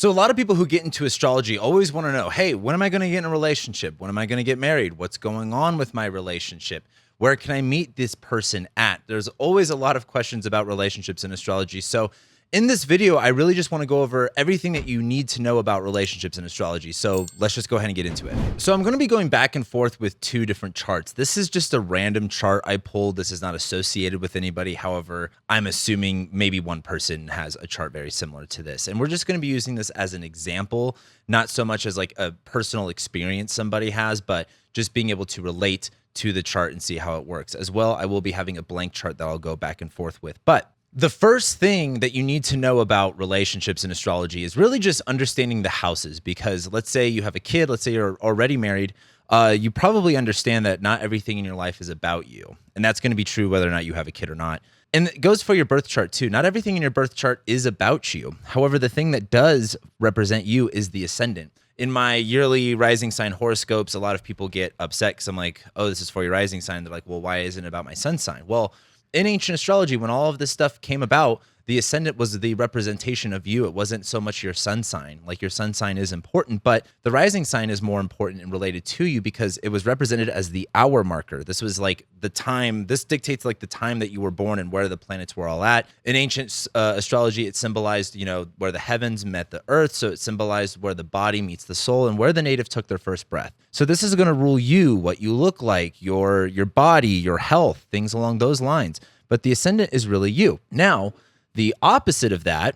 So a lot of people who get into astrology always want to know, hey, when am I going to get in a relationship? When am I going to get married? What's going on with my relationship? Where can I meet this person at? There's always a lot of questions about relationships in astrology. So in this video, I really just want to go over everything that you need to know about relationships in astrology. So let's just go ahead and get into it. So I'm going to be going back and forth with two different charts. This is just a random chart I pulled. This is not associated with anybody. However, I'm assuming maybe one person has a chart very similar to this. And we're just going to be using this as an example, not so much as like a personal experience somebody has, but just being able to relate to the chart and see how it works. As well, I will be having a blank chart that I'll go back and forth with. But the first thing that you need to know about relationships in astrology is really just understanding the houses, because let's say you have a kid, let's say you're already married, you probably understand that not everything in your life is about you. And that's going to be true whether or not you have a kid or not. And it goes for your birth chart too. Not everything in your birth chart is about you. However, the thing that does represent you is the ascendant. In my yearly rising sign horoscopes, a lot of people get upset because I'm like, oh, this is for your rising sign. They're like, well, why isn't it about my sun sign? Well, in ancient astrology, when all of this stuff came about, the ascendant was the representation of you. It wasn't so much your sun sign. Like, your sun sign is important, but the rising sign is more important and related to you because it was represented as the hour marker. This was like the time. This dictates like the time that you were born and where the planets were all at. In ancient astrology, it symbolized, where the heavens met the earth. So it symbolized where the body meets the soul and where the native took their first breath. So this is going to rule you, what you look like, your body, your health, things along those lines. But the ascendant is really you. Now, the opposite of that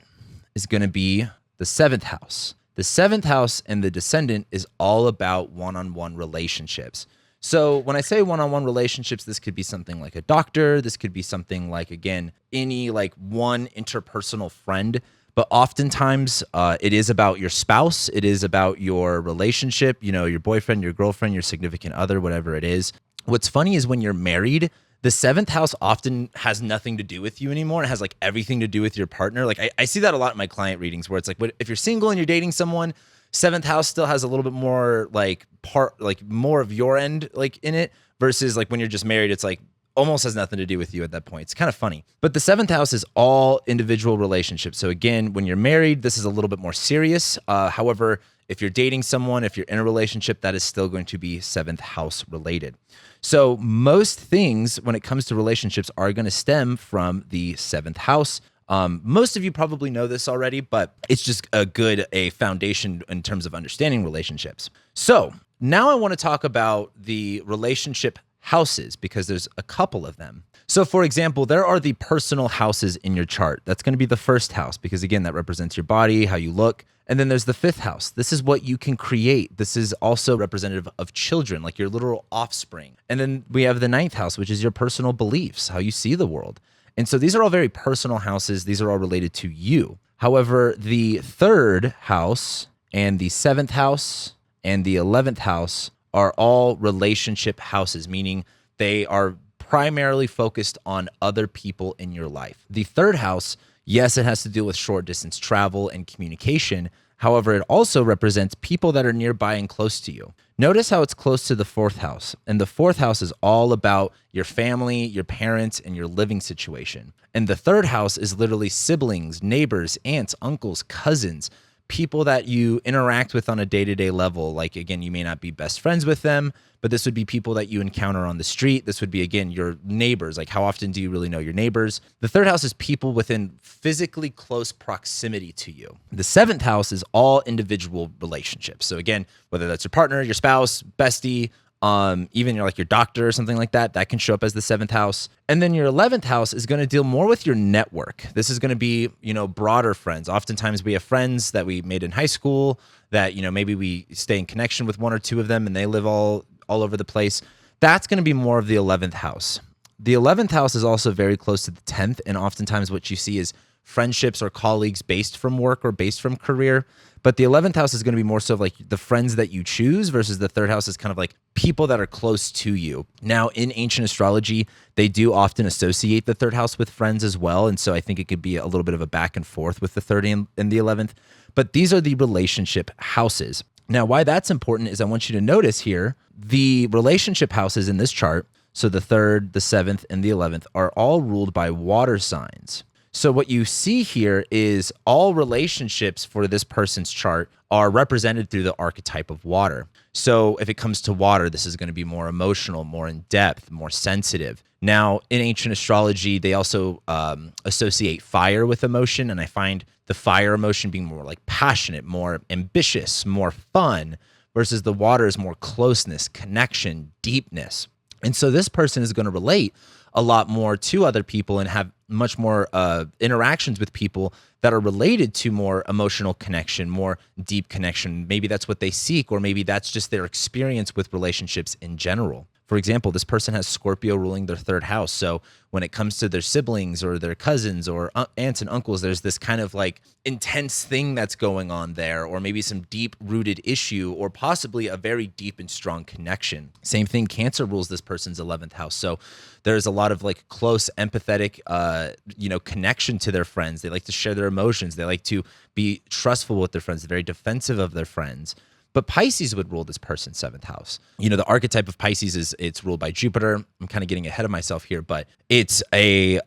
is going to be the seventh house. The seventh house and the descendant is all about one-on-one relationships. So when I say one-on-one relationships, this could be something like a doctor. This could be something like, again, any like one interpersonal friend. But oftentimes it is about your spouse. It is about your relationship, your boyfriend, your girlfriend, your significant other, whatever it is. What's funny is when you're married, the seventh house often has nothing to do with you anymore. It has like everything to do with your partner. Like I see that a lot in my client readings where it's like, if you're single and you're dating someone, seventh house still has a little bit more more of your end like in it, versus like when you're just married, it's like almost has nothing to do with you at that point. It's kind of funny. But the seventh house is all individual relationships. So again, when you're married, this is a little bit more serious. However, if you're dating someone, if you're in a relationship, that is still going to be seventh house related. So most things when it comes to relationships are going to stem from the seventh house. Most of you probably know this already, but it's just a foundation in terms of understanding relationships. So now I want to talk about the relationship houses because there's a couple of them. So for example, there are the personal houses in your chart. That's going to be the first house because again, that represents your body, how you look. And then there's the fifth house. This is what you can create. This is also representative of children, like your literal offspring. And then we have the ninth house, which is your personal beliefs, how you see the world. And so these are all very personal houses. These are all related to you. However, the third house and the seventh house and the 11th house are all relationship houses, meaning they are primarily focused on other people in your life. The third house, yes, it has to do with short distance travel and communication. However, it also represents people that are nearby and close to you. Notice how it's close to the fourth house. And the fourth house is all about your family, your parents, and your living situation. And the third house is literally siblings, neighbors, aunts, uncles, cousins, people that you interact with on a day-to-day level. Like, again, you may not be best friends with them, but this would be people that you encounter on the street. This would be, again, your neighbors. Like, how often do you really know your neighbors? The third house is people within physically close proximity to you. The seventh house is all individual relationships. So again, whether that's your partner, your spouse, bestie, even your doctor or something like that, that can show up as the seventh house. And then your 11th house is going to deal more with your network. This is going to be, broader friends. Oftentimes we have friends that we made in high school that, maybe we stay in connection with one or two of them and they live all over the place. That's going to be more of the 11th house. The 11th house is also very close to the 10th. And oftentimes what you see is friendships or colleagues based from work or based from career. But the 11th house is going to be more so of like the friends that you choose versus the third house is kind of like people that are close to you. Now, in ancient astrology, they do often associate the third house with friends as well. And so I think it could be a little bit of a back and forth with the third and the 11th. But these are the relationship houses. Now, why that's important is I want you to notice here, the relationship houses in this chart, so the third, the seventh, and the 11th, are all ruled by water signs. So what you see here is all relationships for this person's chart are represented through the archetype of water. So if it comes to water, this is going to be more emotional, more in depth, more sensitive. Now, in ancient astrology, they also associate fire with emotion, and I find the fire emotion being more like passionate, more ambitious, more fun, versus the water is more closeness, connection, deepness. And so this person is going to relate a lot more to other people and have much more interactions with people that are related to more emotional connection, more deep connection. Maybe that's what they seek, or maybe that's just their experience with relationships in general. For example, this person has Scorpio ruling their third house. So when it comes to their siblings or their cousins or aunts and uncles, there's this kind of like intense thing that's going on there, or maybe some deep rooted issue, or possibly a very deep and strong connection. Same thing, Cancer rules this person's 11th house. So there's a lot of like close, empathetic, connection to their friends. They like to share their emotions. They like to be trustful with their friends. They're very defensive of their friends. But Pisces would rule this person's 7th house. The archetype of Pisces it's ruled by Jupiter. I'm kind of getting ahead of myself here, but it's a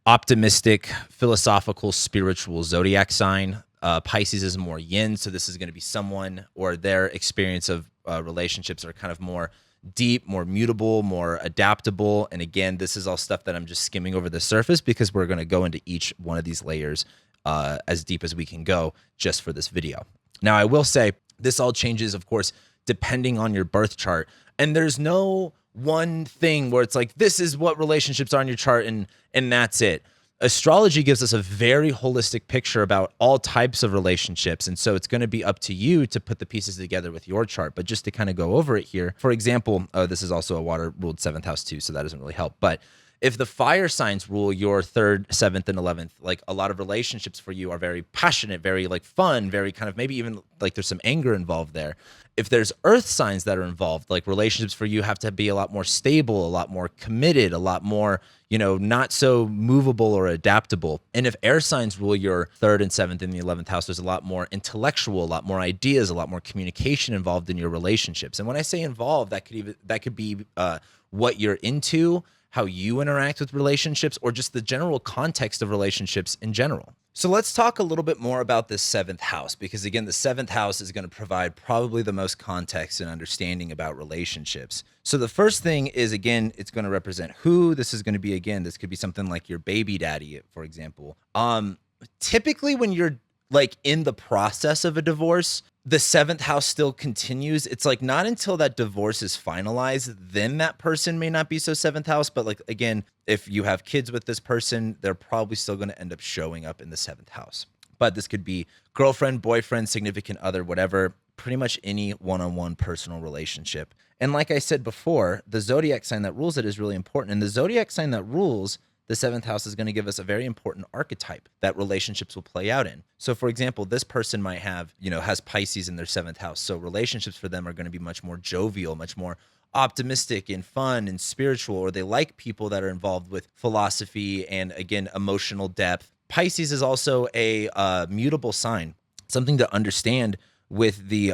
optimistic, philosophical, spiritual zodiac sign. Pisces is more yin, so this is going to be someone, or their experience of relationships are kind of more deep, more mutable, more adaptable. And again, this is all stuff that I'm just skimming over the surface because we're going to go into each one of these layers as deep as we can go just for this video. Now, I will say, this all changes, of course, depending on your birth chart. And there's no one thing where it's like, this is what relationships are in your chart and that's it. Astrology gives us a very holistic picture about all types of relationships. And so it's going to be up to you to put the pieces together with your chart. But just to kind of go over it here, for example, this is also a water ruled 7th house too, so that doesn't really help. But if the fire signs rule your 3rd, 7th, and 11th, like a lot of relationships for you are very passionate, very like fun, very kind of maybe even like there's some anger involved there. If there's earth signs that are involved, like relationships for you have to be a lot more stable, a lot more committed, a lot more, not so movable or adaptable. And if air signs rule your 3rd and 7th and the 11th house, there's a lot more intellectual, a lot more ideas, a lot more communication involved in your relationships. And when I say involved, that could be what you're into, how you interact with relationships, or just the general context of relationships in general. So let's talk a little bit more about this 7th house, because again, the 7th house is going to provide probably the most context and understanding about relationships. So the first thing is, again, it's going to represent who. This is going to be, again, this could be something like your baby daddy, for example. Typically when you're like in the process of a divorce, the 7th house still continues. It's like not until that divorce is finalized, then that person may not be so 7th house. But like, again, if you have kids with this person, they're probably still going to end up showing up in the 7th house. But this could be girlfriend, boyfriend, significant other, whatever, pretty much any one-on-one personal relationship. And like I said before, the zodiac sign that rules it is really important. And the zodiac sign that rules the 7th house is going to give us a very important archetype that relationships will play out in. So for example, this person might have, has Pisces in their 7th house. So relationships for them are going to be much more jovial, much more optimistic and fun and spiritual, or they like people that are involved with philosophy and, again, emotional depth. Pisces is also a mutable sign. Something to understand with the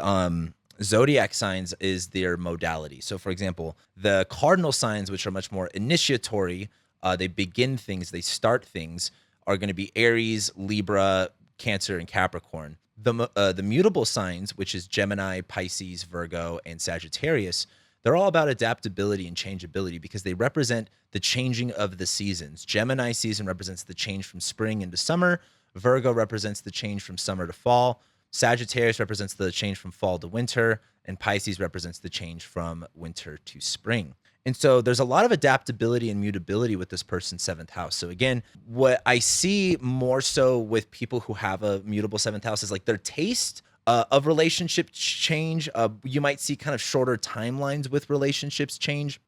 zodiac signs is their modality. So for example, the cardinal signs, which are much more initiatory, they begin things, they start things, are going to be Aries, Libra, Cancer, and Capricorn. The mutable signs, which is Gemini, Pisces, Virgo, and Sagittarius, they're all about adaptability and changeability because they represent the changing of the seasons. Gemini season represents the change from spring into summer. Virgo represents the change from summer to fall. Sagittarius represents the change from fall to winter. And Pisces represents the change from winter to spring. And so there's a lot of adaptability and mutability with this person's 7th house. So again, what I see more so with people who have a mutable 7th house is like their taste of relationship change. You might see kind of shorter timelines with relationships change.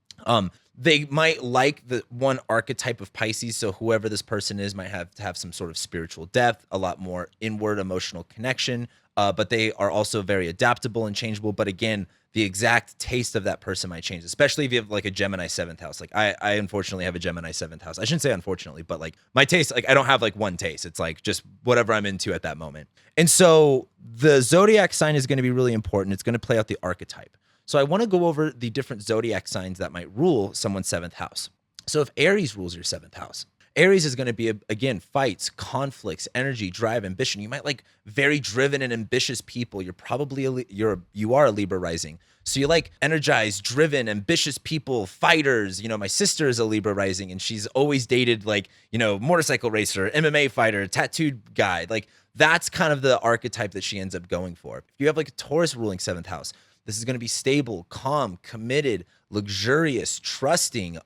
They might like the one archetype of Pisces. So whoever this person is might have to have some sort of spiritual depth, a lot more inward emotional connection, but they are also very adaptable and changeable. But again, the exact taste of that person might change, especially if you have like a Gemini 7th house. Like I unfortunately have a Gemini 7th house. I shouldn't say unfortunately, but like my taste, like I don't have like one taste. It's like just whatever I'm into at that moment. And so the zodiac sign is going to be really important. It's going to play out the archetype. So I want to go over the different zodiac signs that might rule someone's 7th house. So if Aries rules your 7th house, Aries is going to be, again, fights, conflicts, energy, drive, ambition. You might like very driven and ambitious people. You're probably you are a Libra rising. So you like energized, driven, ambitious people, fighters. My sister is a Libra rising, and she's always dated like, motorcycle racer, MMA fighter, tattooed guy. Like that's kind of the archetype that she ends up going for. If you have like a Taurus ruling 7th house, this is going to be stable, calm, committed, luxurious, trusting,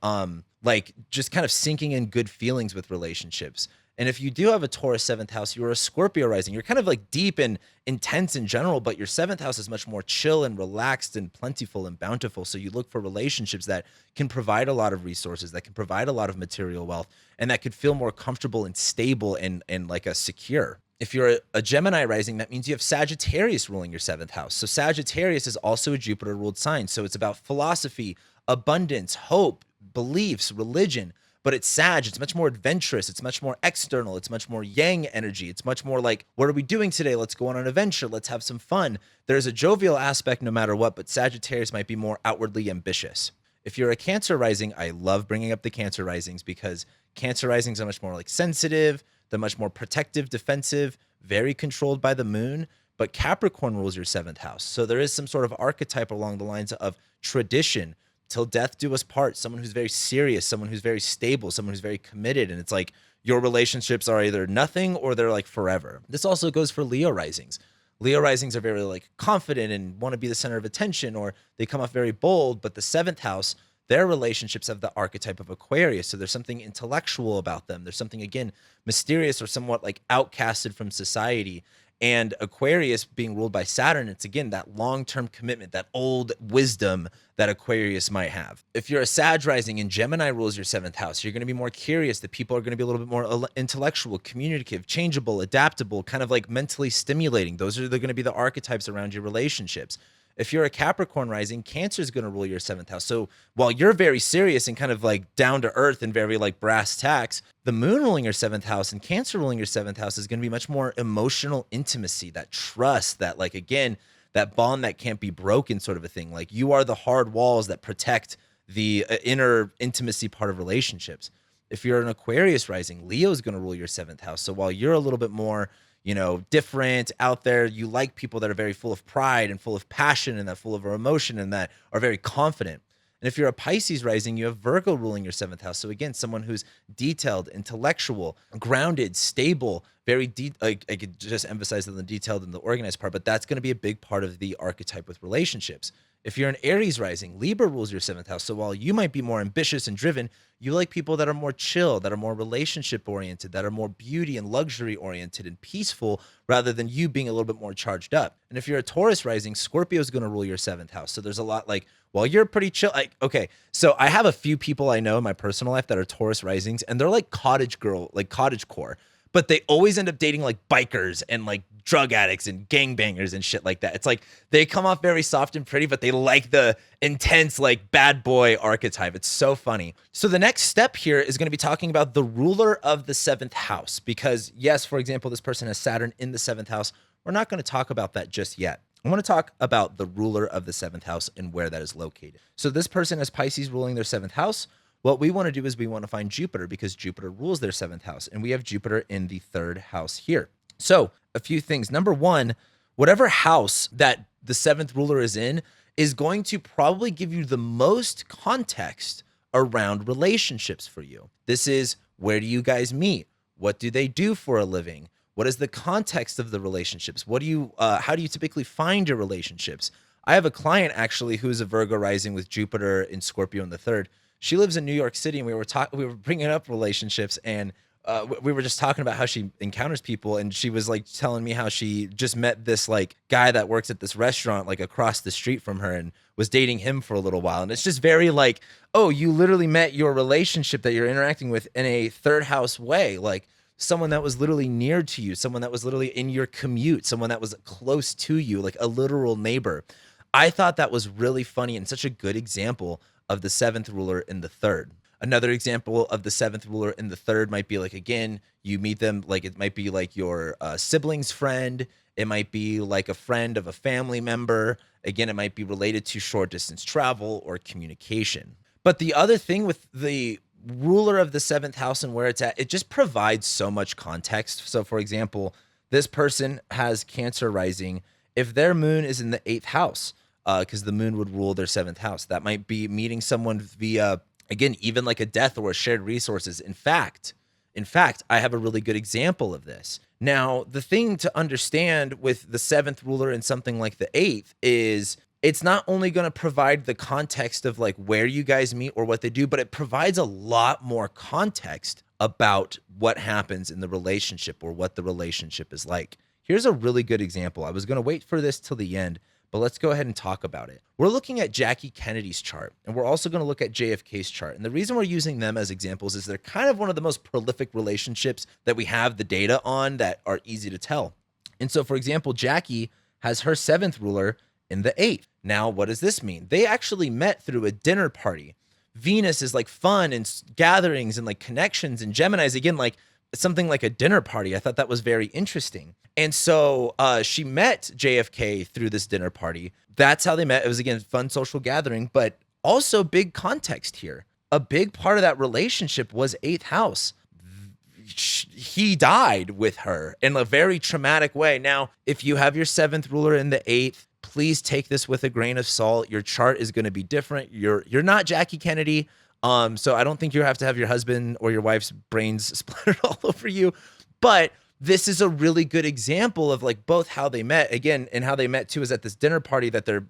like just kind of sinking in good feelings with relationships. And if you do have a Taurus 7th house, you're a Scorpio rising. You're kind of like deep and intense in general, but your 7th house is much more chill and relaxed and plentiful and bountiful. So you look for relationships that can provide a lot of resources, that can provide a lot of material wealth, and that could feel more comfortable and stable and like a secure. If you're a Gemini rising, that means you have Sagittarius ruling your 7th house. So Sagittarius is also a Jupiter ruled sign. So it's about philosophy, abundance, hope, beliefs, religion. But it's Sag, it's much more adventurous, it's much more external, it's much more yang energy, it's much more like, what are we doing today? Let's go on an adventure, let's have some fun. There's a jovial aspect no matter what, but Sagittarius might be more outwardly ambitious. If you're a Cancer rising, I love bringing up the Cancer risings because Cancer risings are much more like sensitive, they're much more protective, defensive, very controlled by the moon, but Capricorn rules your 7th house. So there is some sort of archetype along the lines of tradition, till death do us part, someone who's very serious, someone who's very stable, someone who's very committed. And it's like your relationships are either nothing or they're like forever. This also goes for Leo risings. Leo risings are very like confident and want to be the center of attention, or they come off very bold, but the 7th house, their relationships have the archetype of Aquarius. So there's something intellectual about them. There's something, again, mysterious or somewhat like outcasted from society. And Aquarius being ruled by Saturn, it's again that long-term commitment, that old wisdom that Aquarius might have. If you're a Sag rising and Gemini rules your 7th house, you're going to be more curious. The people are going to be a little bit more intellectual, communicative, changeable, adaptable, kind of like mentally stimulating. Those are going to be the archetypes around your relationships. If you're a Capricorn rising, Cancer is going to rule your 7th house. So while you're very serious and kind of like down to earth and very like brass tacks, the moon ruling your 7th house and Cancer ruling your 7th house is going to be much more emotional intimacy, that trust, that like, again, that bond that can't be broken sort of a thing. Like you are the hard walls that protect the inner intimacy part of relationships. If you're an Aquarius rising, Leo is going to rule your 7th house. So while you're a little bit more different out there, you like people that are very full of pride and full of passion and that full of emotion and that are very confident. And if you're a Pisces rising, you have Virgo ruling your 7th house. So again, someone who's detailed, intellectual, grounded, stable, very I could just emphasize on the detailed and the organized part, but that's going to be a big part of the archetype with relationships. If you're an Aries rising, Libra rules your 7th house. So while you might be more ambitious and driven, you like people that are more chill, that are more relationship oriented, that are more beauty and luxury oriented and peaceful, rather than you being a little bit more charged up. And if you're a Taurus rising, Scorpio is going to rule your 7th house. So there's a lot like, well, you're pretty chill. Okay, so I have a few people I know in my personal life that are Taurus risings, and they're like cottage core. But they always end up dating like bikers and like drug addicts and gangbangers and shit like that. It's like they come off very soft and pretty, but they like the intense like bad boy archetype. It's so funny. So the next step here is going to be talking about the ruler of the 7th house, because yes, for example, this person has Saturn in the 7th house. We're not going to talk about that just yet. I want to talk about the ruler of the 7th house and where that is located. So this person has Pisces ruling their 7th house. What we want to do is we want to find Jupiter, because Jupiter rules their 7th house, and we have Jupiter in the 3rd house here. So a few things. Number one, whatever house that the 7th ruler is in is going to probably give you the most context around relationships for you. This is, where do you guys meet? What do they do for a living? What is the context of the relationships? How do you typically find your relationships? I have a client actually who is a Virgo rising with Jupiter in Scorpio in the 3rd. She lives in New York City, and we were bringing up relationships, and we were just talking about how she encounters people, and she was like telling me how she just met this like guy that works at this restaurant like across the street from her and was dating him for a little while. And it's just very like, oh, you literally met your relationship that you're interacting with in a 3rd house way, like someone that was literally near to you, someone that was literally in your commute, someone that was close to you, like a literal neighbor. I thought that was really funny and such a good example of the 7th ruler in the 3rd. Another example of the 7th ruler in the 3rd might be like, again, you meet them, like it might be like your sibling's friend. It might be like a friend of a family member. Again, it might be related to short distance travel or communication. But the other thing with the ruler of the seventh house and where it's at, it just provides so much context. So for example, this person has Cancer rising. If their moon is in the eighth house, because the moon would rule their seventh house, that might be meeting someone via, again, even like a death or a shared resources. In fact, I have a really good example of this. Now, the thing to understand with the seventh ruler and something like the eighth is it's not only going to provide the context of like where you guys meet or what they do, but it provides a lot more context about what happens in the relationship or what the relationship is like. Here's a really good example. I was going to wait for this till the end, but let's go ahead and talk about it. We're looking at Jackie Kennedy's chart, and we're also going to look at JFK's chart. And the reason we're using them as examples is they're kind of one of the most prolific relationships that we have the data on that are easy to tell. And so, for example, Jackie has her seventh ruler in the eighth. Now, what does this mean? They actually met through a dinner party. Venus is like fun and gatherings and like connections, and Gemini is again like something like a dinner party. I thought that was very interesting. And so she met JFK through this dinner party. That's how they met. It was, again, fun social gathering, but also big context here. A big part of that relationship was eighth house. He died with her in a very traumatic way. Now, if you have your seventh ruler in the eighth, please take this with a grain of salt. Your chart is going to be different. You're not Jackie Kennedy. So I don't think you have to have your husband or your wife's brains splattered all over you. But this is a really good example of like both how they met, again, and how they met too is at this dinner party that their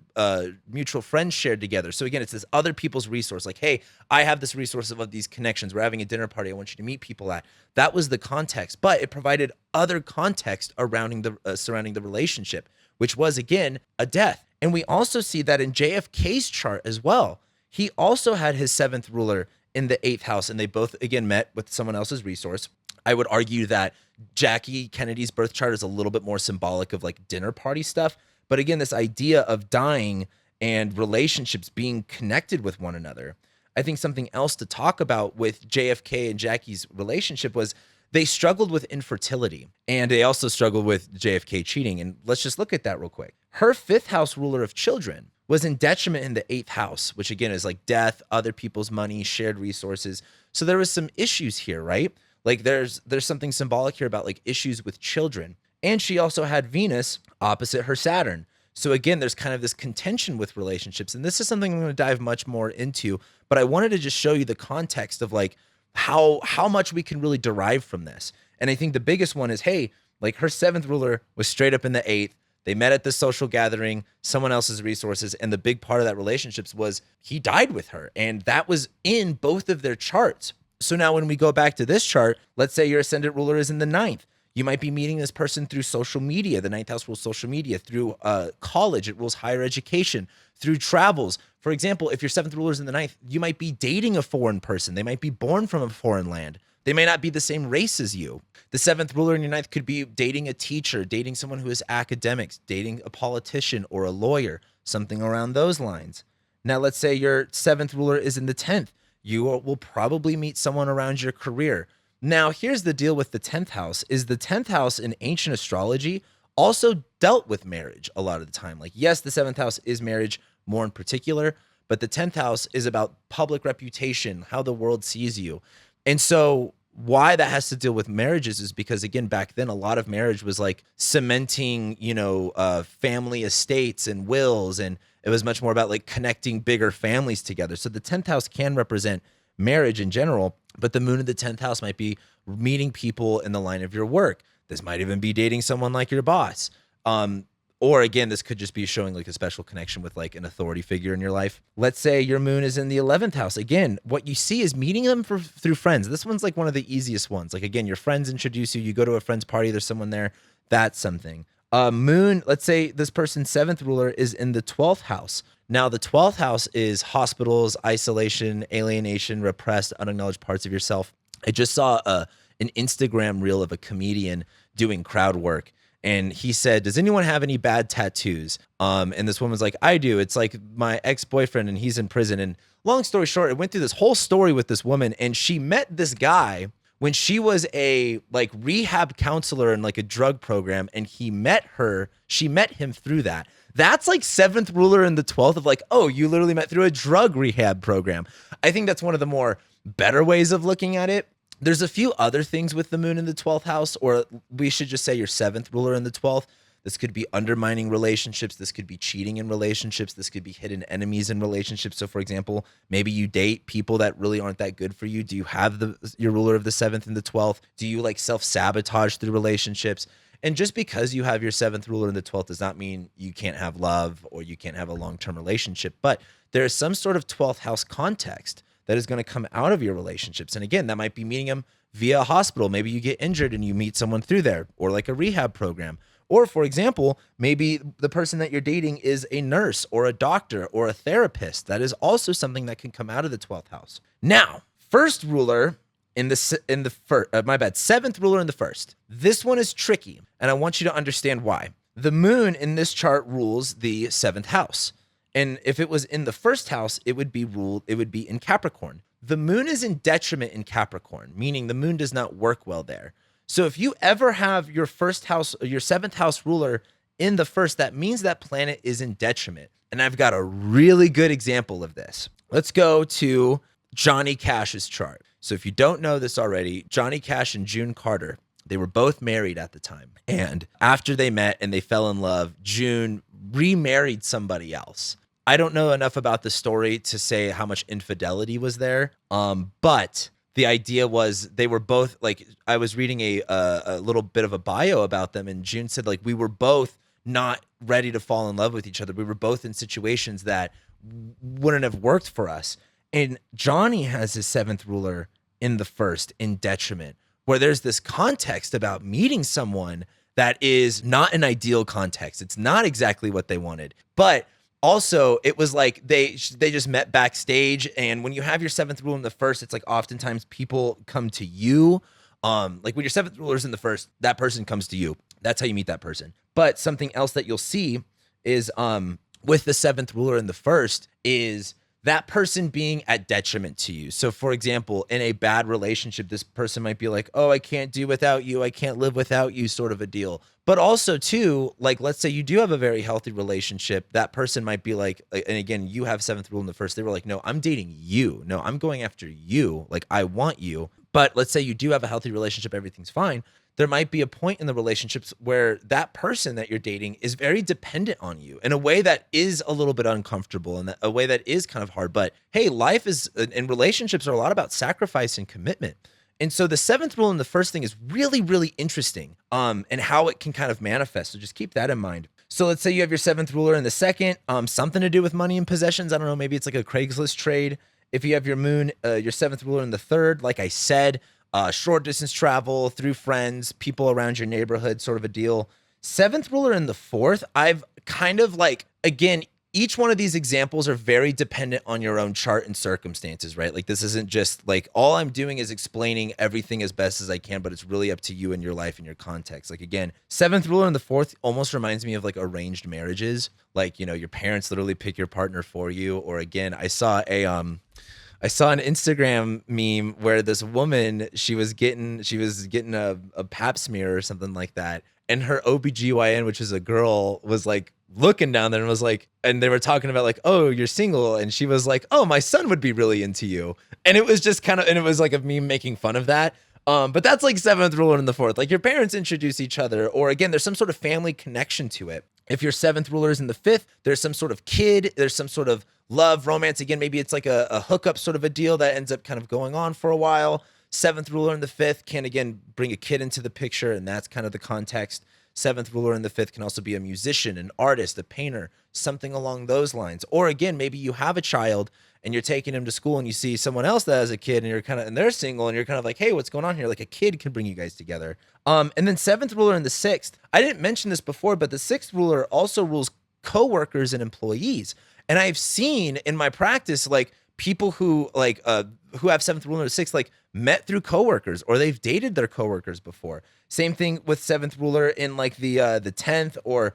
mutual friends shared together. So again, it's this other people's resource. Like, hey, I have this resource of these connections. We're having a dinner party. I want you to meet people at. That was the context, but it provided other context surrounding the relationship, which was, again, a death. And we also see that in JFK's chart as well. He also had his seventh ruler in the eighth house, and they both, again, met with someone else's resource. I would argue that Jackie Kennedy's birth chart is a little bit more symbolic of like dinner party stuff. But again, this idea of dying and relationships being connected with one another. I think something else to talk about with JFK and Jackie's relationship was they struggled with infertility, and they also struggled with JFK cheating. And let's just look at that real quick. Her fifth house ruler of children was in detriment in the eighth house, which again is like death, other people's money, shared resources. So there was some issues here, right? Like there's something symbolic here about like issues with children. And she also had Venus opposite her Saturn. So again, there's kind of this contention with relationships. And this is something I'm going to dive much more into, but I wanted to just show you the context of like how much we can really derive from this. And I think the biggest one is, hey, like her seventh ruler was straight up in the eighth. They met at this social gathering, someone else's resources. And the big part of that relationships was he died with her. And that was in both of their charts. So now when we go back to this chart, let's say your ascendant ruler is in the ninth. You might be meeting this person through social media. The ninth house rules social media. Through college, it rules higher education. Through travels. For example, if your seventh ruler is in the ninth, you might be dating a foreign person. They might be born from a foreign land. They may not be the same race as you. The seventh ruler in your ninth could be dating a teacher, dating someone who is academics, dating a politician or a lawyer, something around those lines. Now, let's say your seventh ruler is in the 10th. You will probably meet someone around your career. Now, here's the deal with the 10th house is the 10th house in ancient astrology also dealt with marriage a lot of the time. Like, yes, the 7th house is marriage more in particular, but the 10th house is about public reputation, how the world sees you. And so why that has to deal with marriages is because, again, back then, a lot of marriage was like cementing, family estates and wills. And it was much more about like connecting bigger families together. So the 10th house can represent marriage in general, but the moon in the 10th house might be meeting people in the line of your work. This might even be dating someone like your boss. Or again, this could just be showing like a special connection with like an authority figure in your life. Let's say your moon is in the 11th house. Again, what you see is meeting them through friends. This one's like one of the easiest ones. Like, again, your friends introduce you, you go to a friend's party, there's someone there. That's something. Moon, let's say this person's 7th ruler is in the 12th house. Now, the 12th house is hospitals, isolation, alienation, repressed, unacknowledged parts of yourself. I just saw an Instagram reel of a comedian doing crowd work. And he said, does anyone have any bad tattoos? And this woman's like, I do. It's like my ex-boyfriend and he's in prison. And long story short, it went through this whole story with this woman. And she met this guy when she was a like rehab counselor in like a drug program. And she met him through that. That's like 7th ruler in the 12th of like, oh, you literally met through a drug rehab program. I think that's one of the more better ways of looking at it. There's a few other things with the moon in the 12th house, or we should just say your 7th ruler in the 12th. This could be undermining relationships. This could be cheating in relationships. This could be hidden enemies in relationships. So for example, maybe you date people that really aren't that good for you. Do you have your ruler of the 7th and the 12th? Do you like self-sabotage through relationships? And just because you have your 7th ruler in the 12th does not mean you can't have love or you can't have a long-term relationship. But there is some sort of 12th house context that is going to come out of your relationships. And again, that might be meeting them via a hospital. Maybe you get injured and you meet someone through there, or like a rehab program. Or for example, maybe the person that you're dating is a nurse or a doctor or a therapist. That is also something that can come out of the 12th house. Now, first ruler in the first, my bad, 7th ruler in the first. This one is tricky, and I want you to understand why. The moon in this chart rules the 7th house. And if it was in the first house, it would be in Capricorn. The moon is in detriment in Capricorn, meaning the moon does not work well there. So if you ever have your first house, your 7th house ruler in the first, that means that planet is in detriment. And I've got a really good example of this. Let's go to Johnny Cash's chart. So if you don't know this already, Johnny Cash and June Carter, they were both married at the time. And after they met and they fell in love, June remarried somebody else. I don't know enough about the story to say how much infidelity was there. But the idea was they were both like, I was reading a little bit of a bio about them, and June said like, we were both not ready to fall in love with each other. We were both in situations that wouldn't have worked for us. And Johnny has his 7th ruler in the first in detriment, where there's this context about meeting someone that is not an ideal context. It's not exactly what they wanted, but also it was like they just met backstage. And when you have your 7th ruler in the first, it's like oftentimes people come to you. Like when your 7th ruler is in the first, that person comes to you. That's how you meet that person. But something else that you'll see is with the 7th ruler in the first is that person being at detriment to you. So for example, in a bad relationship, this person might be like, oh, I can't do without you. I can't live without you, sort of a deal. But also too, like, let's say you do have a very healthy relationship. That person might be like, and again, you have 7th rule in the first, they were like, no, I'm dating you. No, I'm going after you. Like, I want you. But let's say you do have a healthy relationship, everything's fine. There might be a point in the relationships where that person that you're dating is very dependent on you in a way that is a little bit uncomfortable and a way that is kind of hard. But hey, life is, and relationships are a lot about sacrifice and commitment. And so the 7th rule in the first thing is really, really interesting, and how it can kind of manifest. So just keep that in mind. So let's say you have your 7th ruler in the second, something to do with money and possessions. I don't know, maybe it's like a Craigslist trade. If you have your moon, your 7th ruler in the third, like I said, short distance travel, through friends, people around your neighborhood, sort of a deal. 7th ruler in the fourth, I've kind of like, again, each one of these examples are very dependent on your own chart and circumstances, right? Like this isn't just like, all I'm doing is explaining everything as best as I can, but it's really up to you and your life and your context. Like again, 7th ruler in the fourth almost reminds me of like arranged marriages. Like, you know, your parents literally pick your partner for you. Or again, I saw an Instagram meme where this woman, she was getting a pap smear or something like that. And her OBGYN, which is a girl, was like looking down there and was like, and they were talking about like, oh, you're single. And she was like, oh, my son would be really into you. And it was just kind of, and it was like a meme making fun of that. But that's like 7th ruler in the fourth. Like your parents introduce each other, or again, there's some sort of family connection to it. If your 7th ruler is in the fifth, there's some sort of kid, there's some sort of love, romance. Again, maybe it's like a hookup sort of a deal that ends up kind of going on for a while. 7th ruler in the fifth can again bring a kid into the picture, and that's kind of the context. 7th ruler in the fifth can also be a musician, an artist, a painter, something along those lines. Or again, maybe you have a child and you're taking him to school and you see someone else that has a kid and you're kind of, and they're single and you're kind of like, hey, what's going on here? Like a kid can bring you guys together. And then 7th ruler in the sixth, I didn't mention this before, but the 6th ruler also rules coworkers and employees. And I've seen in my practice, like people who like, who have 7th ruler in the sixth, like met through coworkers, or they've dated their coworkers before. Same thing with 7th ruler in like the 10th, or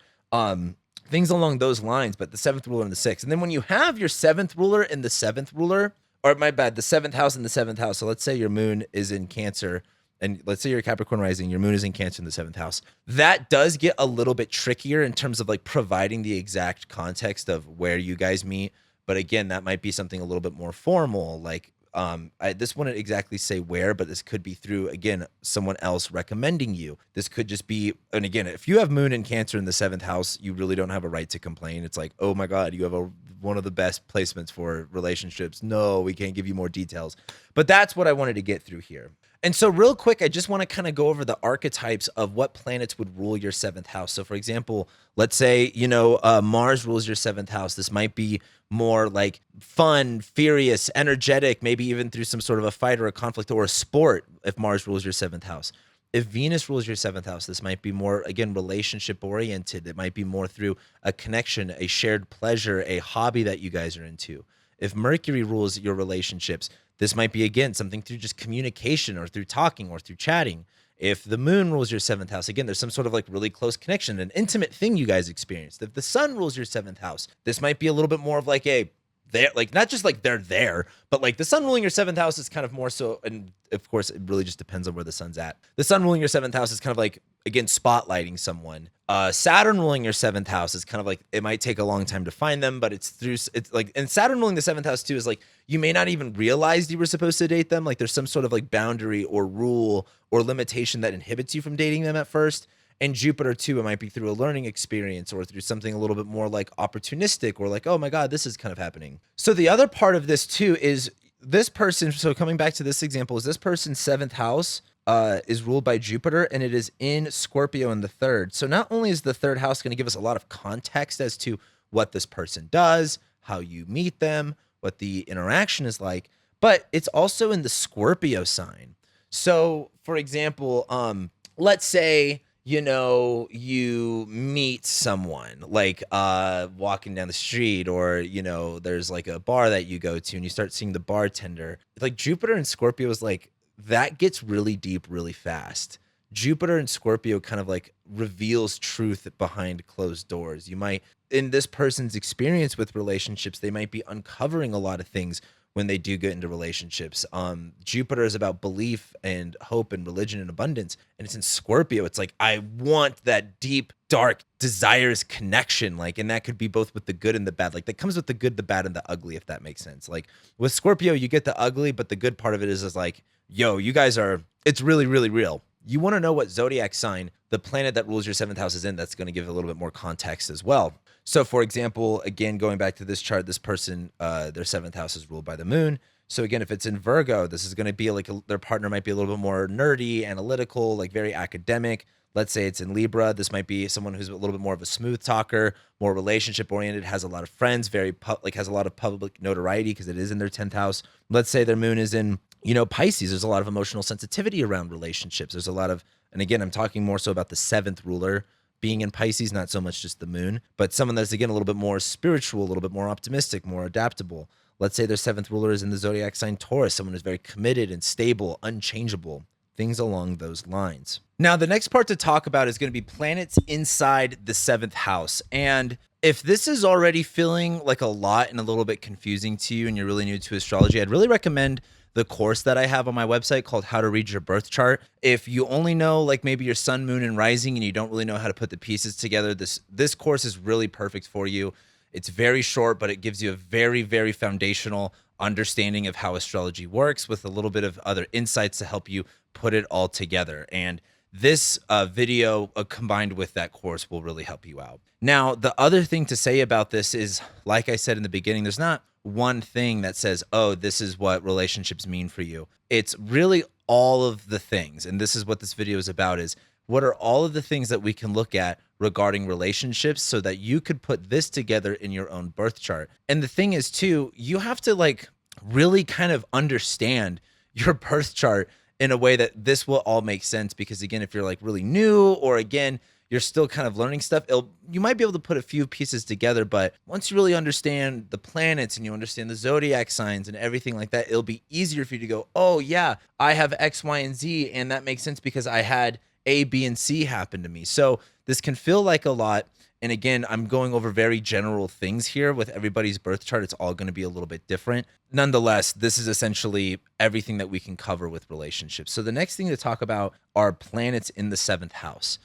things along those lines, but the 7th ruler in the 6th. And then when you have your 7th ruler in the 7th ruler, or my bad, the 7th house in the 7th house. So let's say your moon is in Cancer, and let's say you're Capricorn rising, your moon is in Cancer in the 7th house. That does get a little bit trickier in terms of like providing the exact context of where you guys meet. But again, that might be something a little bit more formal, like This wouldn't exactly say where, but this could be through, again, someone else recommending you. This could just be, and again, if you have moon and Cancer in the 7th house, you really don't have a right to complain. It's like, oh my God, you have one of the best placements for relationships. No, we can't give you more details. But that's what I wanted to get through here. And so real quick, I just want to kind of go over the archetypes of what planets would rule your 7th house. So for example, let's say, Mars rules your 7th house. This might be more like fun, furious, energetic, maybe even through some sort of a fight or a conflict or a sport if Mars rules your 7th house. If Venus rules your 7th house, this might be more, again, relationship oriented. It might be more through a connection, a shared pleasure, a hobby that you guys are into. If Mercury rules your relationships, this might be, again, something through just communication or through talking or through chatting. If the moon rules your 7th house, again, there's some sort of like really close connection, an intimate thing you guys experienced. If the sun rules your 7th house, this might be a little bit more of like they're like, not just like they're there, but like the sun ruling your 7th house is kind of more so, and of course, it really just depends on where the sun's at. The sun ruling your 7th house is kind of like, again, spotlighting someone. Saturn ruling your 7th house is kind of like, it might take a long time to find them, but it's like, and Saturn ruling the 7th house too is like, you may not even realize you were supposed to date them. Like there's some sort of like boundary or rule or limitation that inhibits you from dating them at first. And Jupiter too, it might be through a learning experience or through something a little bit more like opportunistic or like, oh my God, this is kind of happening. So the other part of this too is this person, so coming back to this example, is this person's 7th house is ruled by Jupiter, and it is in Scorpio in the 3rd. So not only is the 3rd house going to give us a lot of context as to what this person does, how you meet them, what the interaction is like, but it's also in the Scorpio sign. So for example, let's say, you meet someone like walking down the street, or there's like a bar that you go to and you start seeing the bartender. Like Jupiter and Scorpio is like, that gets really deep really fast. Jupiter and Scorpio kind of like reveals truth behind closed doors. You might, in this person's experience with relationships, they might be uncovering a lot of things when they do get into relationships. Jupiter is about belief and hope and religion and abundance. And it's in Scorpio. It's like, I want that deep, dark, desires connection. Like, and that could be both with the good and the bad. Like that comes with the good, the bad, and the ugly, if that makes sense. Like with Scorpio, you get the ugly, but the good part of it is like, yo, you guys are, it's really, really real. You want to know what zodiac sign the planet that rules your 7th house is in. That's going to give a little bit more context as well. So for example, again, going back to this chart, this person, their 7th house is ruled by the moon. So again, if it's in Virgo, this is going to be like their partner might be a little bit more nerdy, analytical, like very academic. Let's say it's in Libra. This might be someone who's a little bit more of a smooth talker, more relationship oriented, has a lot of friends, has a lot of public notoriety because it is in their 10th house. Let's say their moon is in, Pisces. There's a lot of emotional sensitivity around relationships. There's a lot of, and again, I'm talking more so about the 7th ruler being in Pisces, not so much just the moon, but someone that's, again, a little bit more spiritual, a little bit more optimistic, more adaptable. Let's say their 7th ruler is in the zodiac sign Taurus, someone who's very committed and stable, unchangeable, things along those lines. Now, the next part to talk about is going to be planets inside the 7th house. And if this is already feeling like a lot and a little bit confusing to you and you're really new to astrology, I'd really recommend the course that I have on my website called How to Read Your Birth Chart. If you only know like maybe your sun, moon, and rising, and you don't really know how to put the pieces together, this course is really perfect for you. It's very short, but it gives you a very, very foundational understanding of how astrology works with a little bit of other insights to help you put it all together. And this video combined with that course will really help you out. Now, the other thing to say about this is, like I said in the beginning, there's not one thing that says, oh, this is what relationships mean for you. It's really all of the things. And this is what this video is about, is what are all of the things that we can look at regarding relationships so that you could put this together in your own birth chart. And the thing is too, you have to like really kind of understand your birth chart in a way that this will all make sense. Because again, if you're like really new, or again, you're still kind of learning stuff, you might be able to put a few pieces together, but once you really understand the planets and you understand the zodiac signs and everything like that, it'll be easier for you to go, oh yeah, I have X, Y, and Z, and that makes sense because I had A, B, and C happen to me. So this can feel like a lot. And again, I'm going over very general things here. With everybody's birth chart, it's all going to be a little bit different. Nonetheless, this is essentially everything that we can cover with relationships. So the next thing to talk about are planets in the 7th house.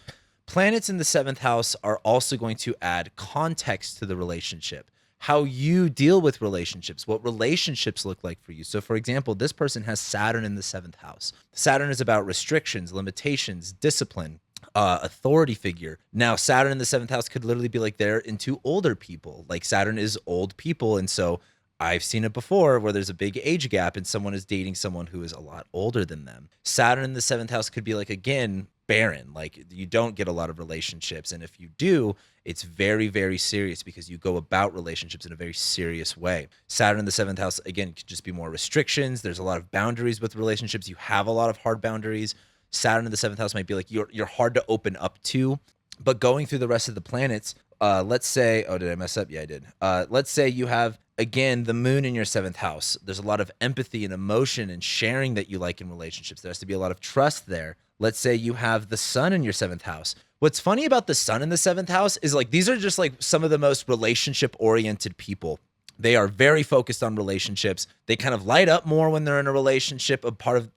Planets in the 7th house are also going to add context to the relationship. how you deal with relationships, what relationships look like for you. So for example, this person has Saturn in the 7th house. Saturn is about restrictions, limitations, discipline, authority figure. Now, Saturn in the 7th house could literally be like they're into older people. Like Saturn is old people. And so I've seen it before where there's a big age gap and someone is dating someone who is a lot older than them. Saturn in the 7th house could be like, again, barren. Like you don't get a lot of relationships. And if you do, it's very, very serious because you go about relationships in a very serious way. Saturn in the 7th house, again, could just be more restrictions. There's a lot of boundaries with relationships. You have a lot of hard boundaries. Saturn in the 7th house might be like you're hard to open up to. But going through the rest of the planets, let's say, oh, did I mess up? Yeah, I did. Let's say you have, again, the moon in your 7th house. There's a lot of empathy and emotion and sharing that you like in relationships. There has to be a lot of trust there. Let's say you have the sun in your 7th house. What's funny about the sun in the 7th house is like these are just like some of the most relationship oriented people. They are very focused on relationships. They kind of light up more when they're in a relationship.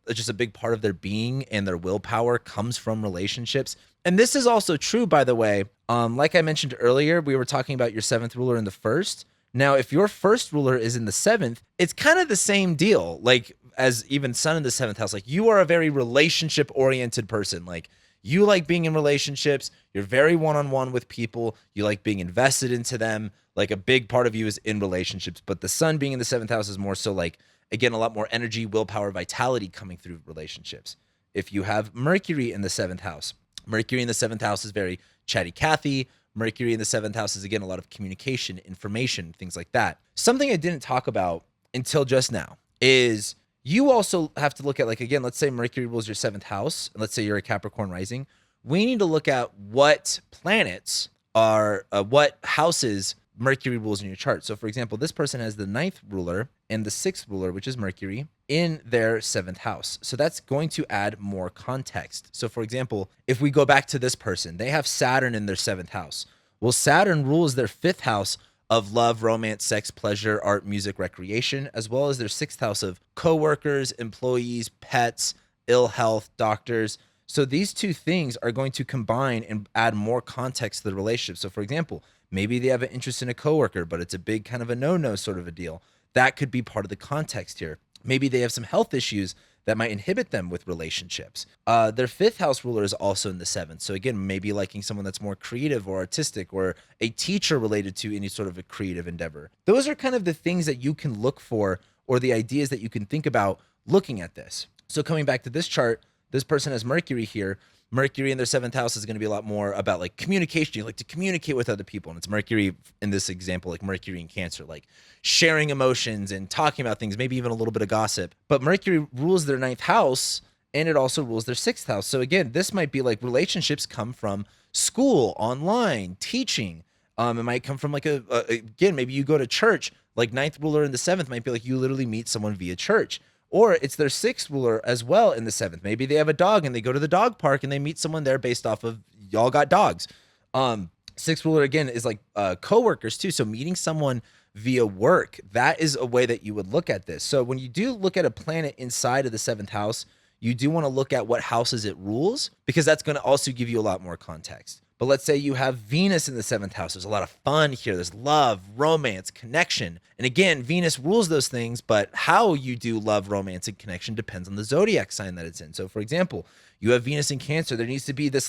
Just a big part of their being and their willpower comes from relationships. And this is also true, by the way. Like I mentioned earlier, we were talking about your 7th ruler in the 1st. Now, if your 1st ruler is in the 7th, it's kind of the same deal. Like as even sun in the 7th house, like you are a very relationship oriented person. Like you like being in relationships. You're very one-on-one with people. You like being invested into them. Like a big part of you is in relationships, but the sun being in the 7th house is more so like, again, a lot more energy, willpower, vitality coming through relationships. If you have Mercury in the 7th house, Mercury in the 7th house is very chatty Cathy. Mercury in the 7th house is, again, a lot of communication, information, things like that. Something I didn't talk about until just now is you also have to look at, like, again, let's say Mercury rules your 7th house, and let's say you're a Capricorn rising. We need to look at what planets are, what houses Mercury rules in your chart. So for example, this person has the 9th ruler and the 6th ruler, which is Mercury, in their 7th house. So that's going to add more context. So for example, if we go back to this person, they have Saturn in their 7th house. Well, Saturn rules their 5th house of love, romance, sex, pleasure, art, music, recreation, as well as their 6th house of coworkers, employees, pets, ill health, doctors. So these two things are going to combine and add more context to the relationship. So for example, maybe they have an interest in a coworker, but it's a big kind of a no-no sort of a deal. That could be part of the context here. Maybe they have some health issues that might inhibit them with relationships. Their 5th house ruler is also in the 7th. So again, maybe liking someone that's more creative or artistic or a teacher related to any sort of a creative endeavor. Those are kind of the things that you can look for or the ideas that you can think about looking at this. So coming back to this chart, this person has Mercury here. Mercury in their 7th house is going to be a lot more about like communication. You like to communicate with other people. And it's Mercury in this example, like Mercury in Cancer, like sharing emotions and talking about things, maybe even a little bit of gossip. But Mercury rules their 9th house and it also rules their 6th house. So again, this might be like relationships come from school, online, teaching. It might come from like again, maybe you go to church, like 9th ruler in the 7th might be like you literally meet someone via church. Or it's their 6th ruler as well in the 7th. Maybe they have a dog and they go to the dog park and they meet someone there based off of y'all got dogs. 6th ruler, again, is like coworkers too. So meeting someone via work, that is a way that you would look at this. So when you do look at a planet inside of the 7th house, you do want to look at what houses it rules because that's going to also give you a lot more context. But let's say you have Venus in the 7th house. There's a lot of fun here. There's love, romance, connection. And again, Venus rules those things, but how you do love, romance, and connection depends on the zodiac sign that it's in. So for example, you have Venus in Cancer. There needs to be this